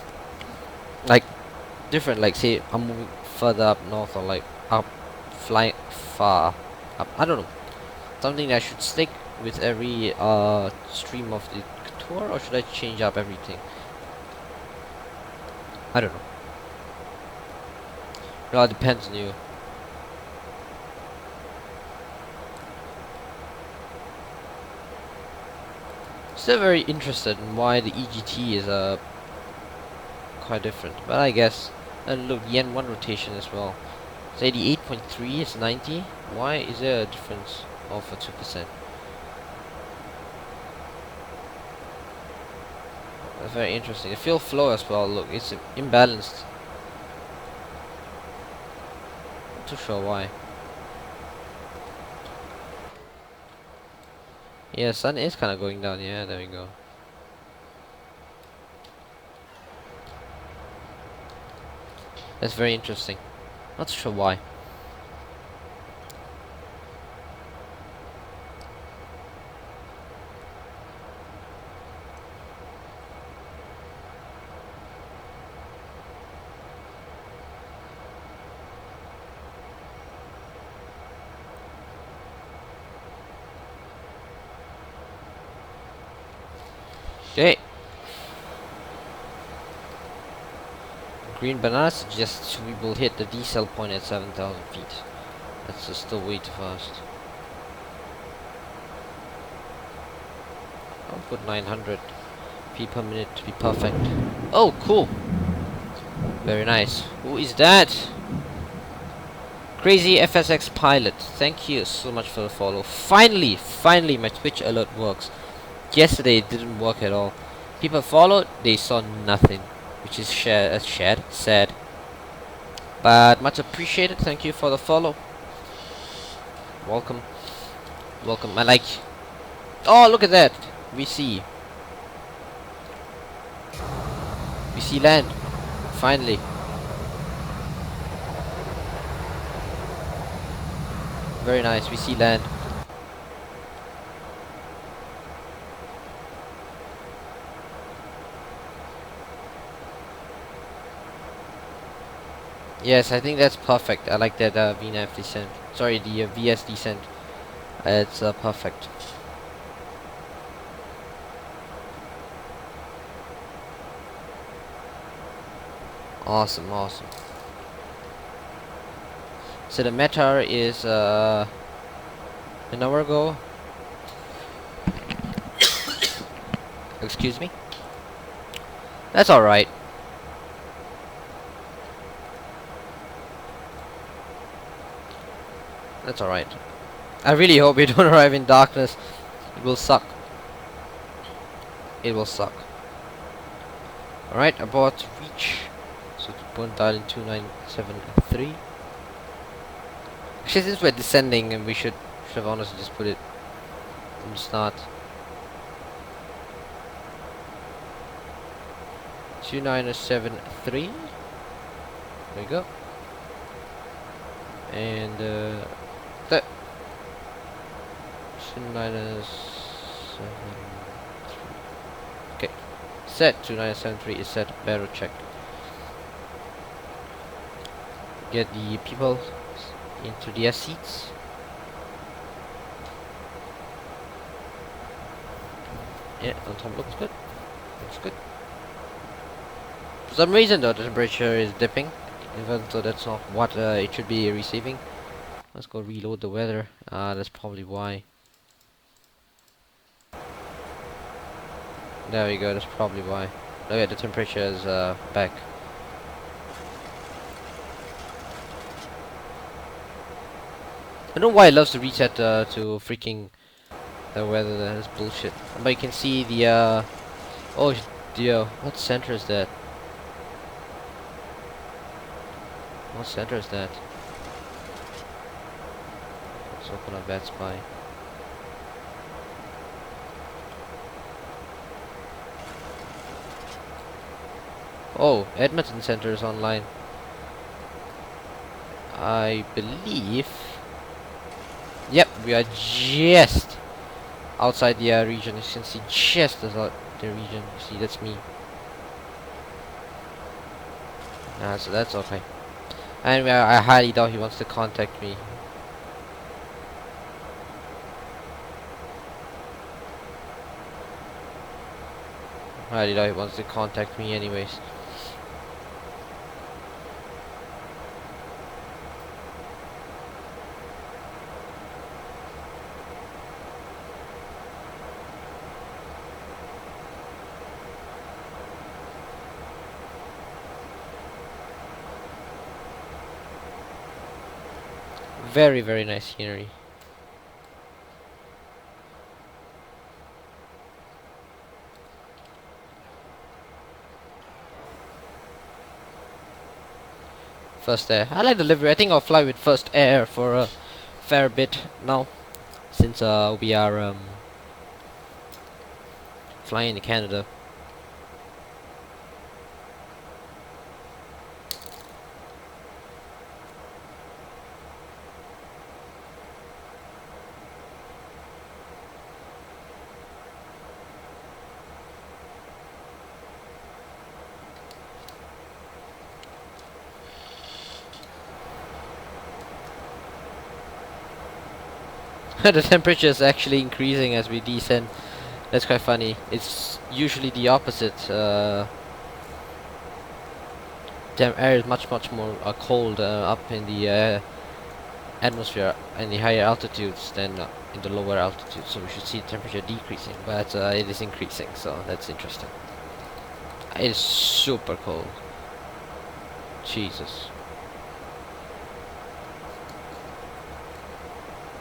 [SPEAKER 3] like different, like say I'm moving further up north, or like up, flying far up. I don't know. Something that should stick with every stream of the tour, or should I change up everything? I don't know. It all depends on you. Still very interested in why the EGT is quite different, but I guess. And look, yen 1 rotation as well. Say the 8.3 is 90. Why is there a difference of 2%? That's very interesting. The fuel flow as well. Look, it's imbalanced. Not too sure why. Yeah, sun is kind of going down. Yeah, there we go. That's very interesting. Not sure why. Okay. Green banana suggests we will hit the decel point at 7,000 feet. That's just still way too fast. I'll put 900 feet per minute to be perfect. Oh, cool. Very nice. Who is that? Crazy FSX pilot. Thank you so much for the follow. Finally my Twitch alert works. Yesterday it didn't work at all. People followed, they saw nothing, which is sad. But much appreciated. Thank you for the follow. Welcome. I like. Oh, look at that. We see land. Finally. Very nice. We see land. Yes, I think that's perfect. I like that VNAV descent. Sorry, the VS descent. It's perfect. Awesome. So the METAR is an hour ago. Excuse me. That's alright. That's alright. I really hope we don't arrive in darkness. It will suck. Alright, about to reach. So to point dial in 2973. Actually, since we're descending, and we should have honestly just put it from the start. 2973. There we go. And that 2973. Okay, set 2973 is set. Barrel check. Get the people into their seats. Yeah, on top looks good. For some reason though, the temperature is dipping, even though that's not what it should be receiving. Let's go reload the weather. That's probably why. There we go, that's probably why. Look at the temperature is back. I don't know why it loves to reset to freaking the weather. That is bullshit. But you can see the oh dear, what center is that? What center is that? Let's open up that spy. Oh, Edmonton Center is online. I believe. Yep, we are just outside the region. You can see just outside the region. You see, that's me. So that's okay. Anyway, I highly doubt he wants to contact me. Highly doubt he wants to contact me anyways. Very, very nice scenery. First air. I like the livery. I think I'll fly with first air for a fair bit now, since we are flying to Canada. The temperature is actually increasing as we descend. That's quite funny. It's usually the opposite. The air is much more cold up in the atmosphere in the higher altitudes than in the lower altitudes. So we should see the temperature decreasing, but it is increasing. So that's interesting. It is super cold. Jesus.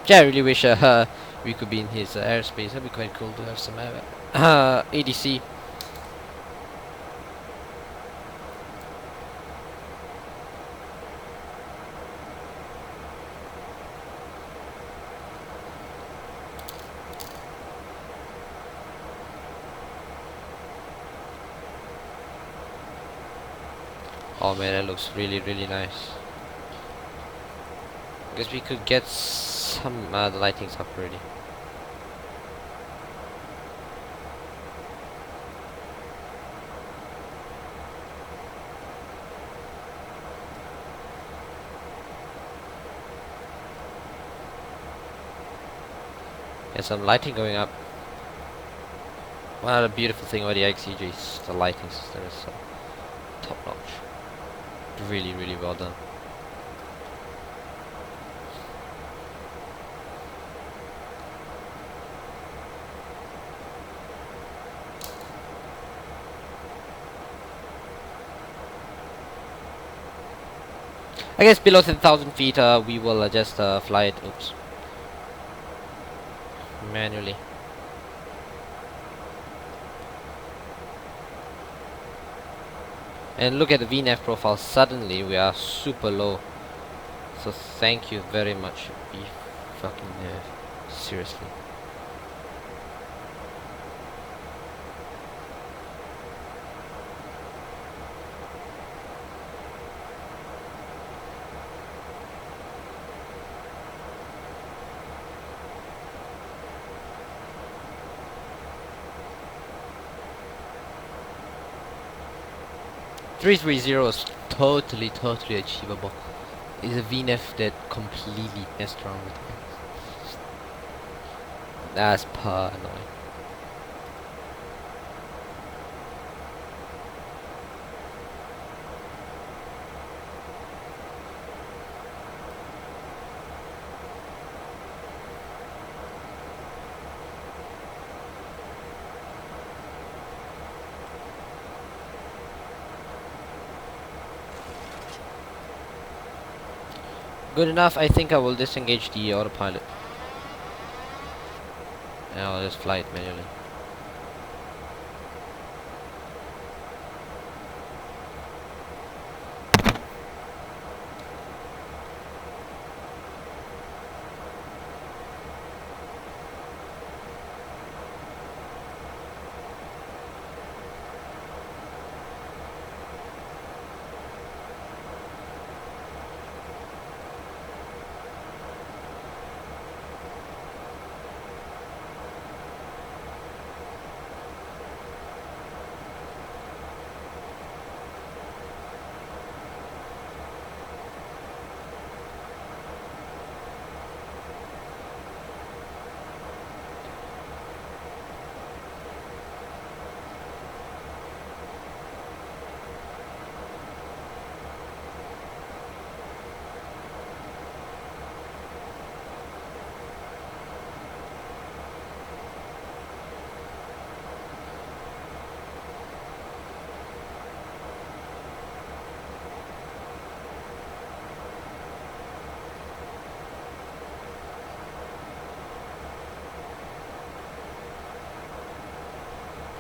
[SPEAKER 3] Yeah, I really wish we could be in his airspace. That'd be quite cool to have some ADC. Oh man, that looks really nice. Guess we could get some the lighting's up already. Get some lighting going up. One other beautiful thing about the IXEG is the lighting system is top notch. Really well done. I guess below 10,000 feet we will just fly it, oops, manually. And look at the VNAV profile, suddenly we are super low. So thank you very much, be fucking nav, seriously. .330 is totally achievable. It's a VNF that completely messed around with me. That's paranoid. Good enough. I think I will disengage the autopilot. And I'll just fly it manually.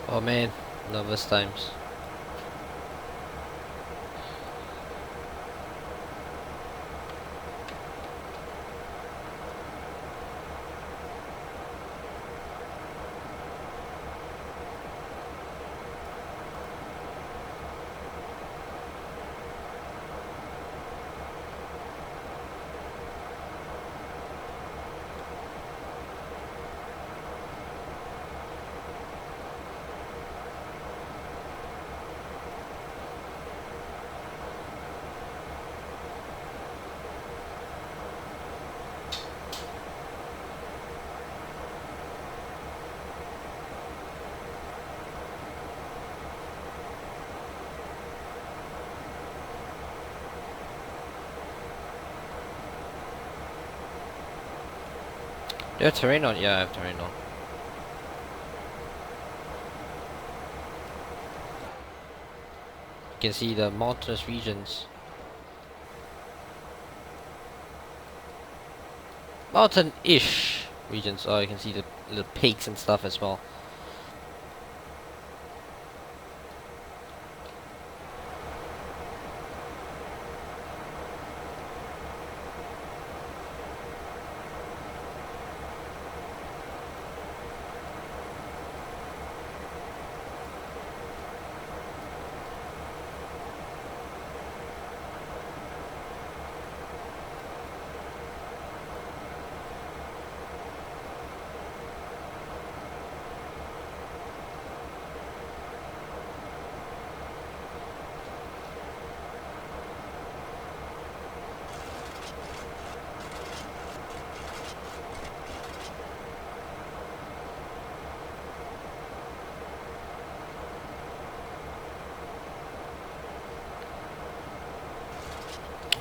[SPEAKER 3] Oh man, nervous times. Do you have terrain on? Yeah, I have terrain on. You can see the mountainous regions. Mountain-ish regions. Oh, you can see the little peaks and stuff as well.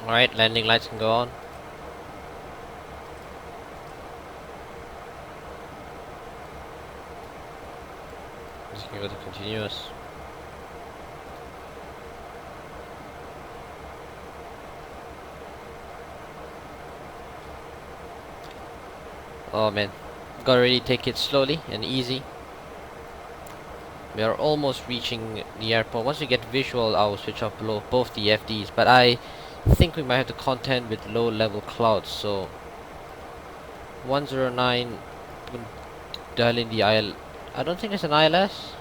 [SPEAKER 3] Alright, landing lights can go on. Just gonna go to continuous. Oh man, gotta really take it slowly and easy. We are almost reaching the airport. Once we get visual, I will switch off below both the FDs, but I think we might have to contend with low level clouds, so 109 dial in the IL. I don't think it's an ILS,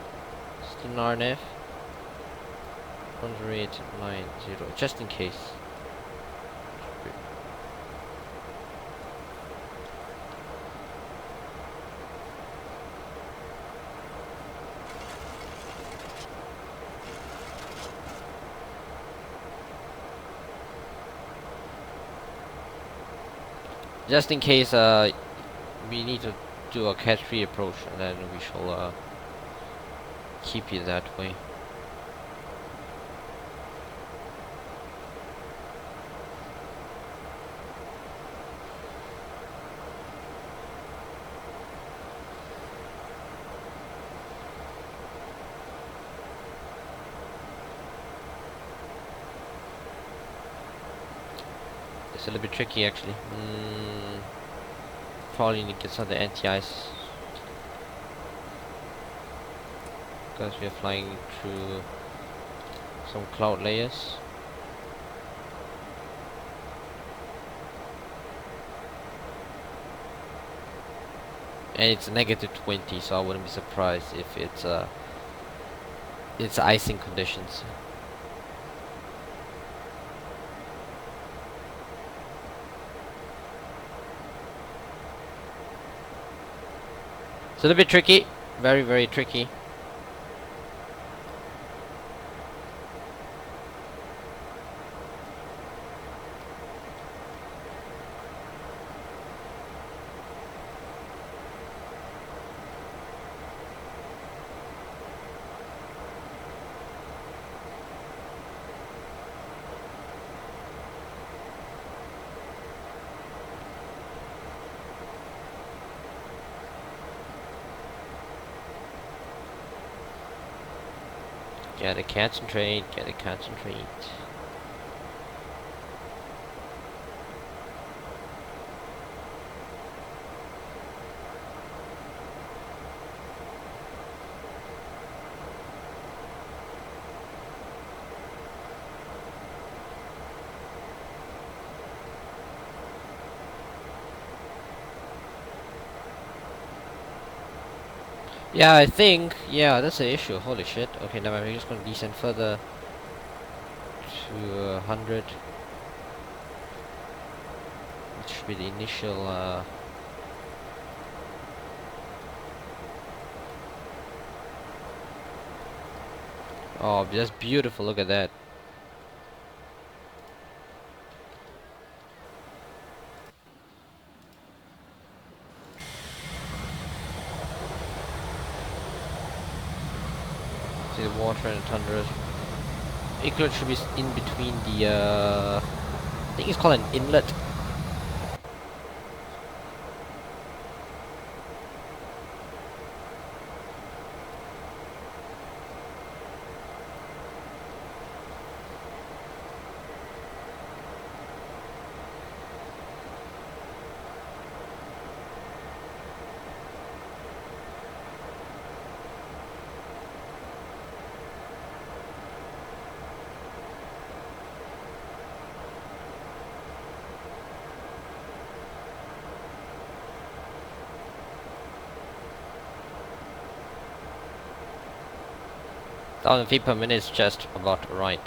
[SPEAKER 3] it's an RNF. 10890, just in case. Just in case we need to do a catch-free approach, and then we shall keep it that way. It's a little bit tricky actually. Probably need to get some of the anti-ice because we are flying through some cloud layers. And it's -20, so I wouldn't be surprised if it's icing conditions. It's a little bit tricky, very, very tricky. Gotta concentrate, gotta concentrate. Yeah, I think, yeah, that's the issue. Holy shit. Okay, now we're just gonna descend further to 100. Which should be the initial, oh, that's beautiful, look at that. See the water and the tundra. Iqaluit should be in between the, I think it's called an inlet. Thousand feet per minute is just about right.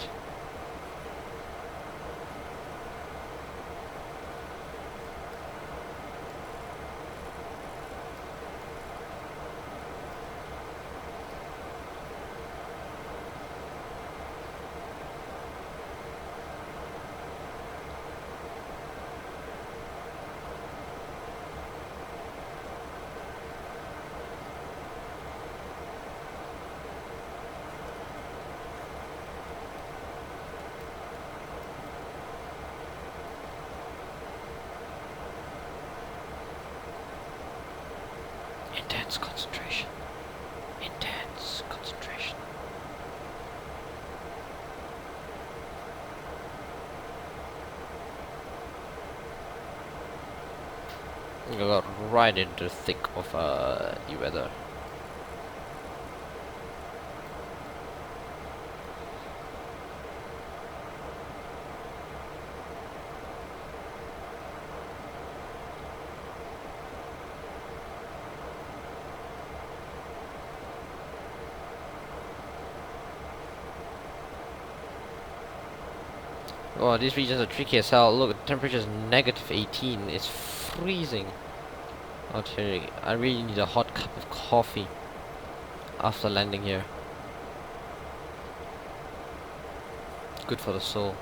[SPEAKER 3] Intense concentration. Intense concentration. We got right into the thick of the weather. Oh, these regions are tricky as hell. Look, the temperature is -18. It's freezing out here. I really need a hot cup of coffee after landing here. Good for the soul.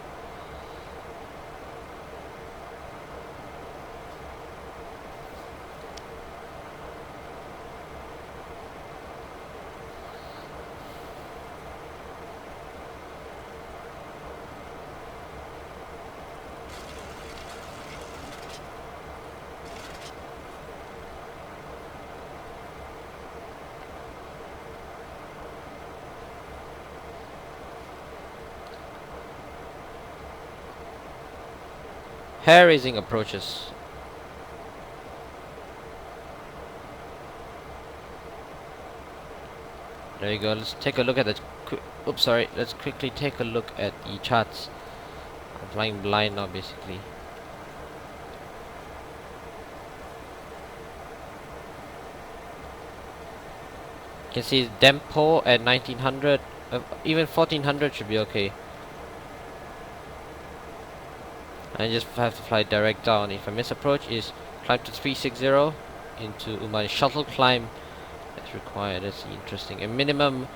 [SPEAKER 3] Hair raising approaches. There you go. Let's take a look at the. Oops, sorry. Let's quickly take a look at the charts. I'm flying blind now, basically. You can see Dempo at 1900. Even 1400 should be okay. I just have to fly direct down. If I miss approach, is climb to 360 into Umani. Shuttle climb is required. That's interesting. A minimum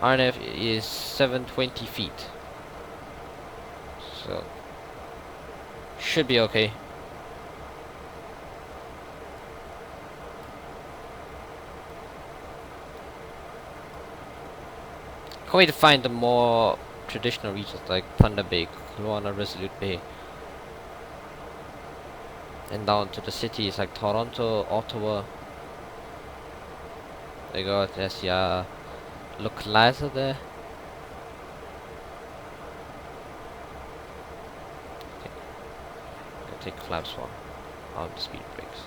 [SPEAKER 3] RNF is 720 feet. So should be okay. Can't wait to find the more traditional regions like Thunder Bay, Kelowna, Resolute Bay. And down to the cities like Toronto, Ottawa. There you go, there's the localizer there. Okay. Gonna take flaps one on the speed brakes.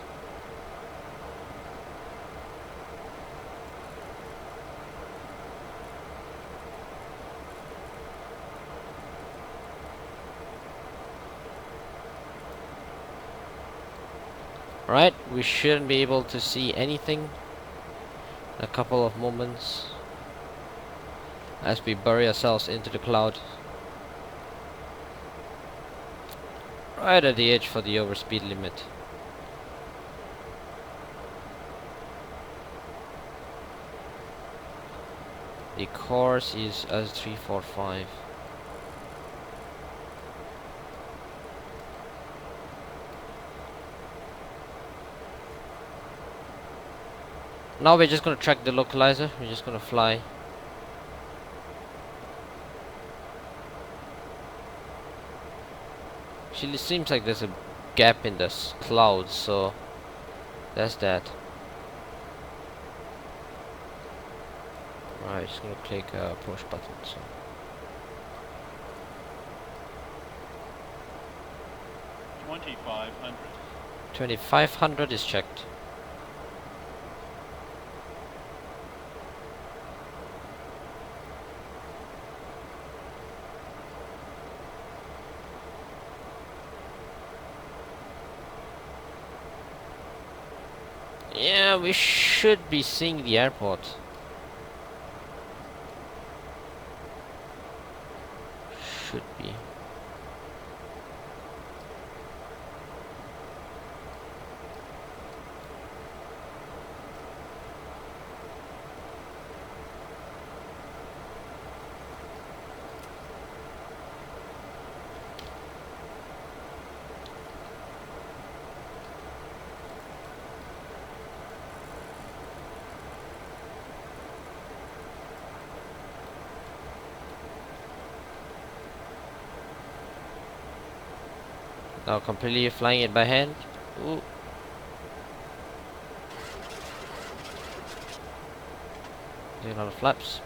[SPEAKER 3] Right, we shouldn't be able to see anything in a couple of moments as we bury ourselves into the cloud. Right at the edge for the overspeed limit. The course is S345. Now we're just gonna track the localizer. We're just gonna fly. Actually, it seems like there's a gap in the clouds, so that's that. Right, just gonna click push button. So
[SPEAKER 4] 2500.
[SPEAKER 3] 2500 is checked. Yeah, we should be seeing the airport. Should be. Now completely flying it by hand. Ooh. Doing a lot of flaps.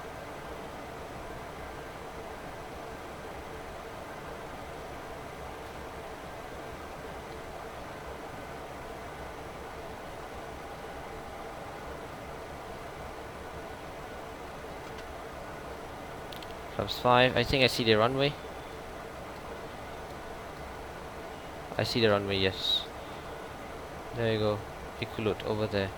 [SPEAKER 3] Flaps 5. I think I see the runway. I see the runway, yes. There you go. Iqaluit over there.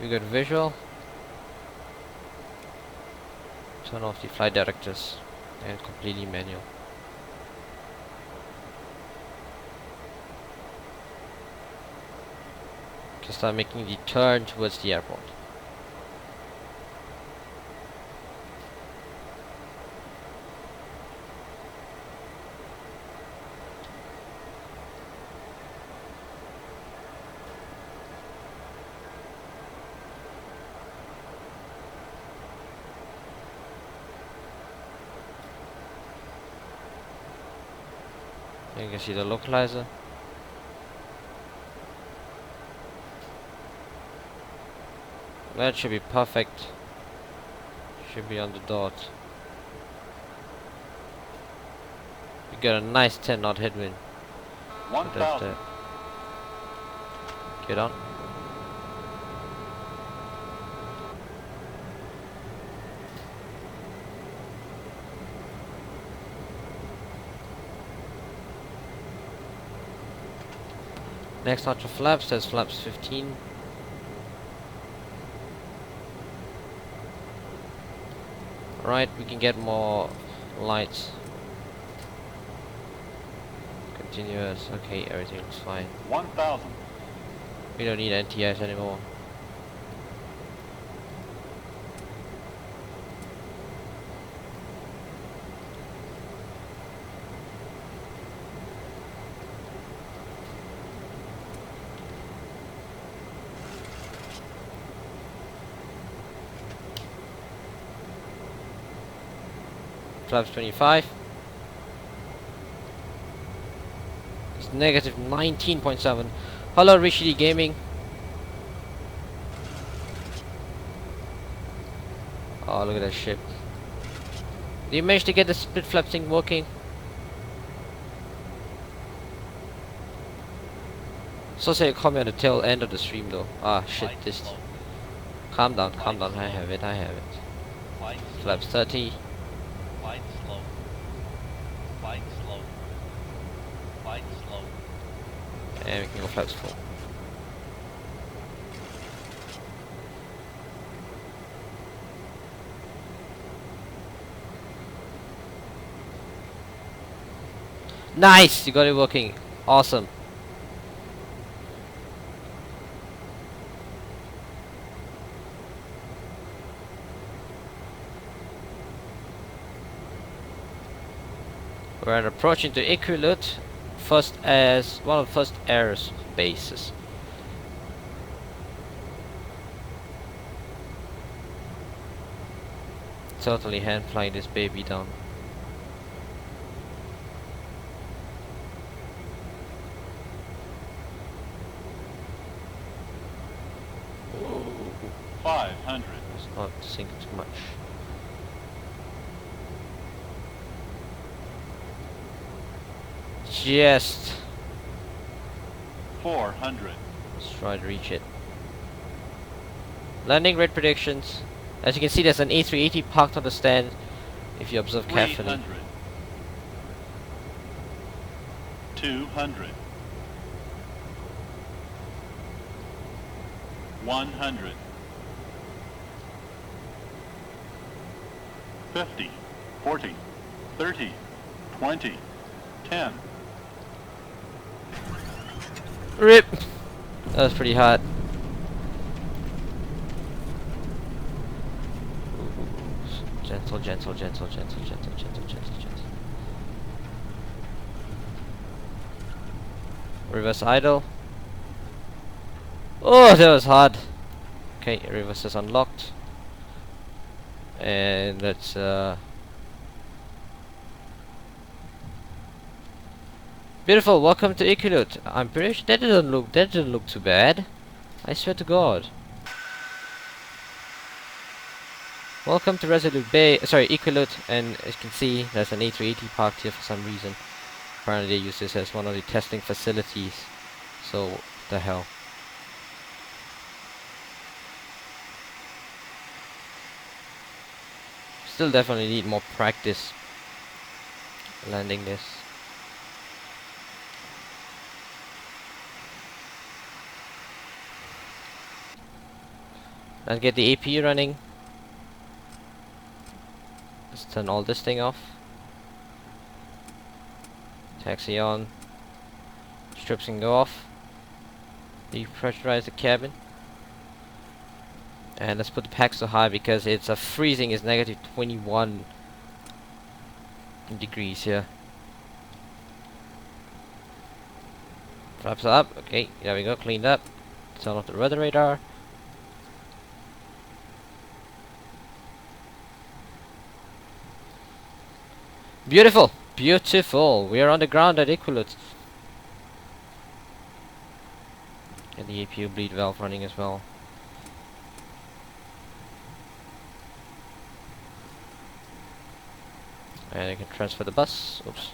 [SPEAKER 3] We got visual. Turn off the flight directors and completely manual. to start making the turn towards the airport. You can see the localizer. That should be perfect. Should be on the dot. You got a nice 10 knot headwind.
[SPEAKER 4] 1,000.
[SPEAKER 3] Get on. Next notch of flaps, that's flaps 15. Right, we can get more lights. Continuous, okay, everything looks fine.
[SPEAKER 4] 1,000.
[SPEAKER 3] We don't need NTS anymore. Flaps 25. It's negative 19.7. Hello, Rishidi Gaming. Oh, look at that ship. Did you manage to get the split flap thing working? So say you call me on the tail end of the stream though. Ah shit,
[SPEAKER 4] Flight
[SPEAKER 3] this.
[SPEAKER 4] slow.
[SPEAKER 3] Calm down,
[SPEAKER 4] Flight
[SPEAKER 3] I
[SPEAKER 4] slow.
[SPEAKER 3] have it, I have it.
[SPEAKER 4] Flight slow.
[SPEAKER 3] Flaps 30.
[SPEAKER 4] Flight slow. Flight slow. Flight slow.
[SPEAKER 3] And we can go flaps full. Nice! You got it working. Awesome. We're approaching to Iqaluit, first as one of the first air bases. Totally hand flying this baby down.
[SPEAKER 4] Ooh. 500.
[SPEAKER 3] Let's not sink too much. Just
[SPEAKER 4] 400.
[SPEAKER 3] let's try to reach it. Landing rate predictions. As you can see, there's an A380 parked on the stand. If you observe carefully.
[SPEAKER 4] 300. 200. 100. 50. 40. 30. 20. 10.
[SPEAKER 3] RIP! That was pretty hot. Gentle, gentle, gentle, gentle, gentle, gentle, gentle, gentle. Reverse idle. Oh, that was hard. Okay, reverse is unlocked. And let's beautiful, welcome to Iqaluit. I'm pretty sure that didn't look too bad. I swear to God. Welcome to Resolute Bay, sorry, Iqaluit, and as you can see, there's an A380 parked here for some reason. Apparently they use this as one of the testing facilities. So, what the hell. Still definitely need more practice landing this. Let's get the AP running. Let's turn all this thing off. Taxi on. Strips can go off. Depressurize the cabin. And let's put the packs to high because it's freezing is negative 21 degrees here. Flaps up. Okay, there we go. Cleaned up. Turn off the weather radar. Beautiful, beautiful. We are on the ground at Iqaluit. And the APU bleed valve running as well. And I can transfer the bus. Oops.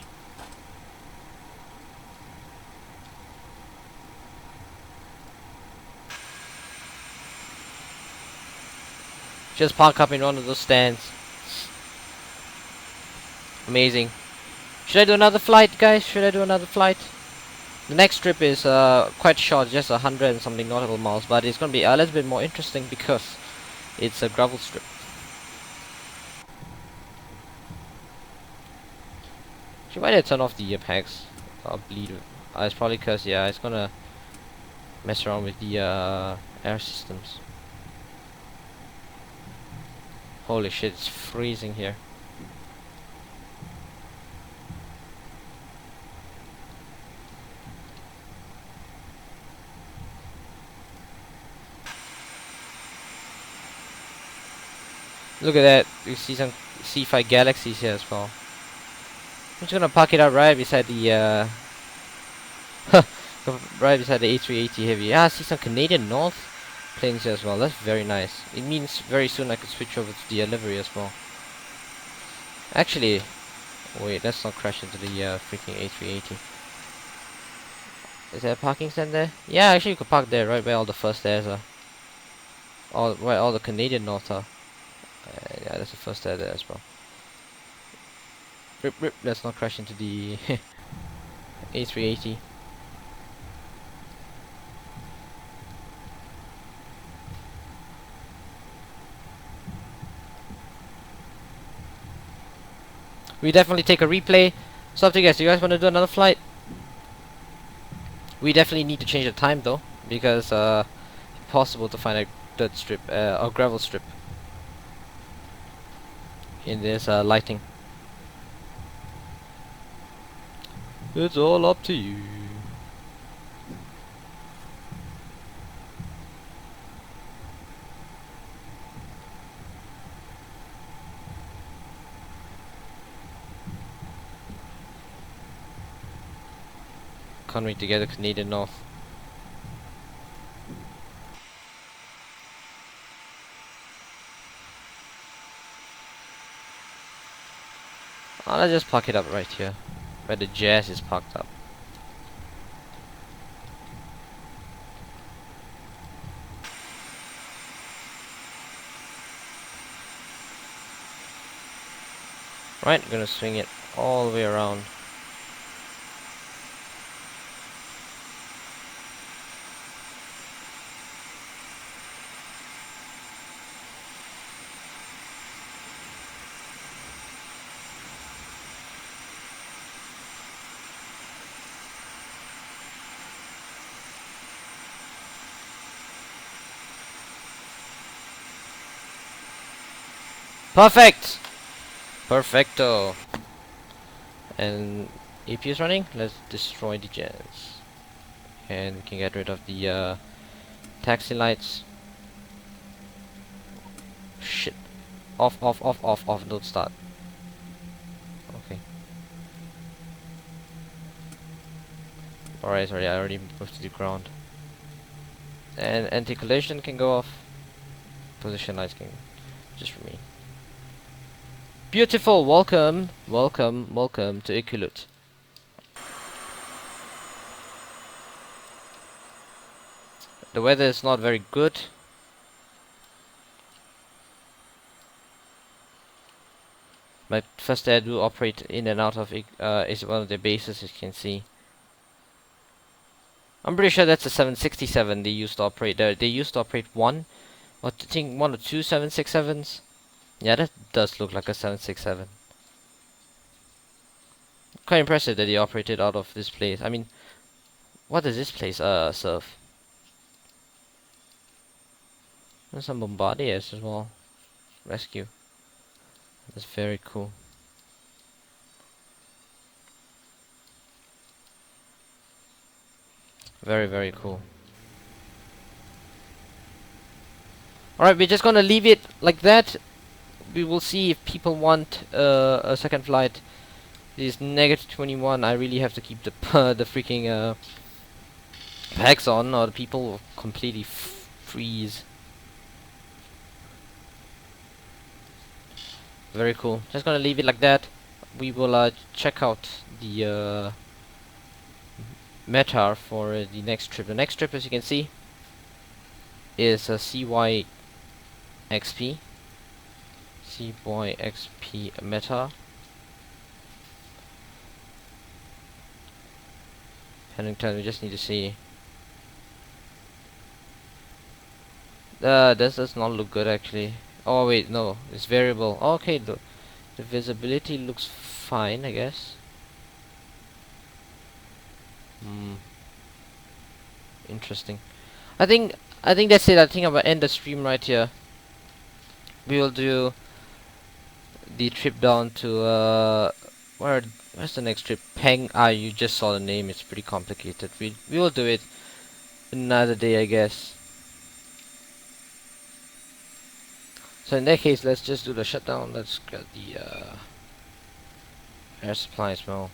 [SPEAKER 3] Just park up in one of those stands. Amazing. Should I do another flight, guys? Should I do another flight? The next trip is quite short, just 100 and something nautical miles, but it's gonna be a little bit more interesting because it's a gravel strip. Actually, why did I turn off the packs? I'll bleed. It's probably because, yeah, it's gonna mess around with the air systems. Holy shit, it's freezing here. Look at that, you see some C5 Galaxies here as well. I'm just gonna park it up right beside the right beside the A380 Heavy. Ah, I see some Canadian North planes here as well. That's very nice. It means very soon I could switch over to the livery as well. Actually, wait, let's not crash into the freaking A380. Is there a parking stand there? Yeah, actually you could park there, right where all the first airs are. Where all the Canadian North are. Yeah, that's the first air there as well. Rip, rip, let's not crash into the A380. We definitely take a replay. So up to you guys. Do you guys want to do another flight? We definitely need to change the time though, because it's impossible to find a dirt strip or gravel strip in this lighting. It's all up to you. Can't wait to get a Canadian North. I'll just park it up right here, where the Jazz is parked up. Right, I'm gonna swing it all the way around. Perfect! Perfecto! And AP is running. Let's destroy the gens. And we can get rid of the taxi lights. Shit. Off, off, off, off, off. Don't start. Okay. Alright, sorry, I already moved to the ground. And anti-collision can go off. Position lights can just remain. Beautiful, welcome, welcome, welcome to Iqaluit. The weather is not very good. But First Air do operate in and out of is one of their bases, as you can see. I'm pretty sure that's a 767 they used to operate there. They used to operate one or two 767s. Yeah, that does look like a 767. Quite impressive that they operated out of this place. I mean, what does this place serve? And some bombardiers as well. Rescue. That's very cool. Very, very cool. Alright, we're just gonna leave it like that. We will see if people want a second flight. This negative 21, I really have to keep the the freaking packs on, or the people will completely freeze. Very cool. Just gonna leave it like that. We will check out the meta for the next trip. The next trip, as you can see, is a CYXP. CYXP meta. Pennington, we just need to see. This does not look good actually. Oh wait, no, it's variable. Okay, the visibility looks fine, I guess. Interesting. I think that's it. I think I'm gonna end the stream right here. We will do the trip down to where's the next trip? Peng. You just saw the name. It's pretty complicated. We will do it another day, I guess. So in that case, let's just do the shutdown. Let's get the air supply as well.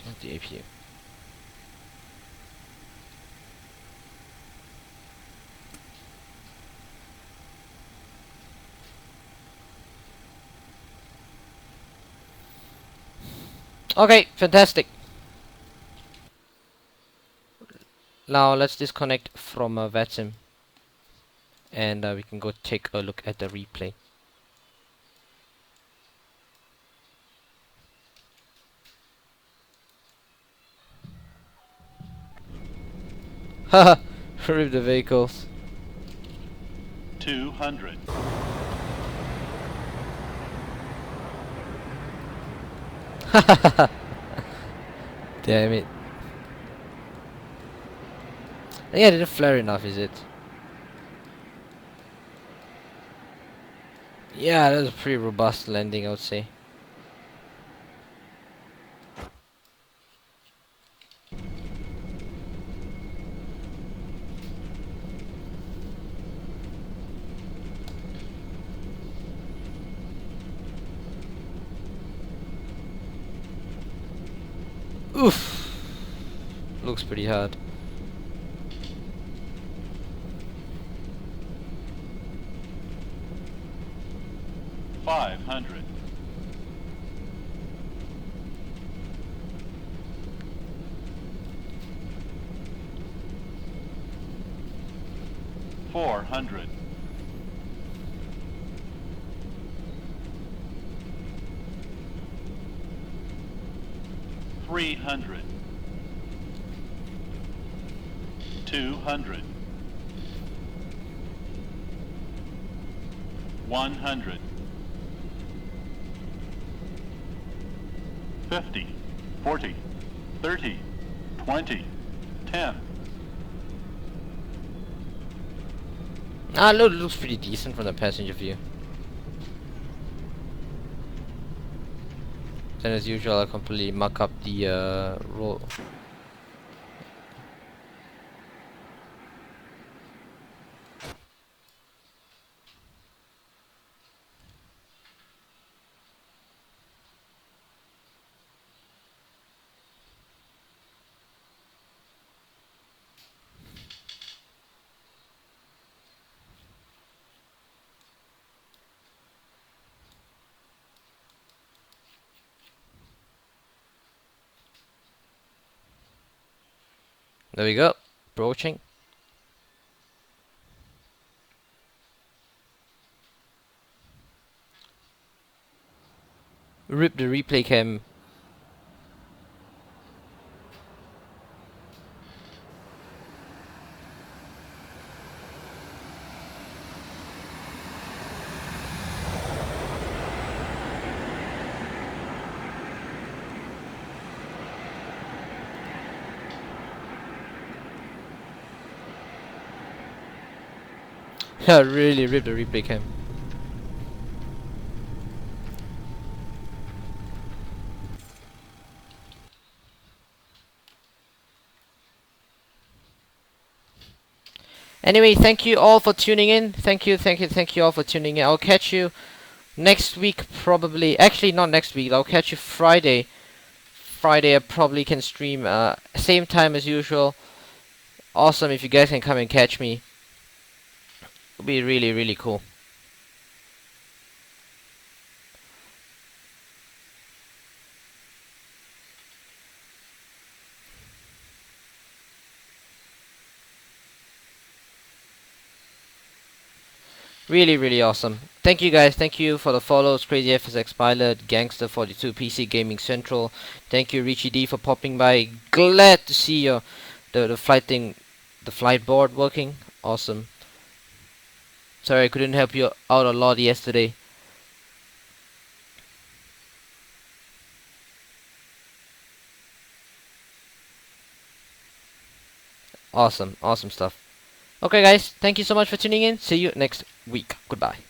[SPEAKER 3] It's the APU. Okay, fantastic. Now let's disconnect from VATSIM, and we can go take a look at the replay. Haha, rip the vehicles.
[SPEAKER 4] 200.
[SPEAKER 3] Damn it. Yeah, didn't flare enough, is it? Yeah, that was a pretty robust landing, I would say. Oof. Looks pretty hard.
[SPEAKER 4] $500. 400. 300. 200. 100. 50. 40. 30. 20. 10.
[SPEAKER 3] Looks pretty decent from the passenger view. Then as usual, I'll completely muck up the roll. There we go. Approaching. Rip the replay cam. Really ripped the replay cam. Anyway, thank you all for tuning in. Thank you all for tuning in. I'll catch you next week, probably. Actually, not next week. I'll catch you Friday. Friday, I probably can stream same time as usual. Awesome if you guys can come and catch me. It'll be really, really cool. Really, really awesome. Thank you guys. Thank you for the follows. Crazy FSX Pilot, Gangster42, PC Gaming Central. Thank you Richie D for popping by. Glad to see your the flight thing, the flight board working. Awesome. Sorry I couldn't help you out a lot yesterday. Awesome, awesome stuff. Okay guys, thank you so much for tuning in. See you next week. Goodbye.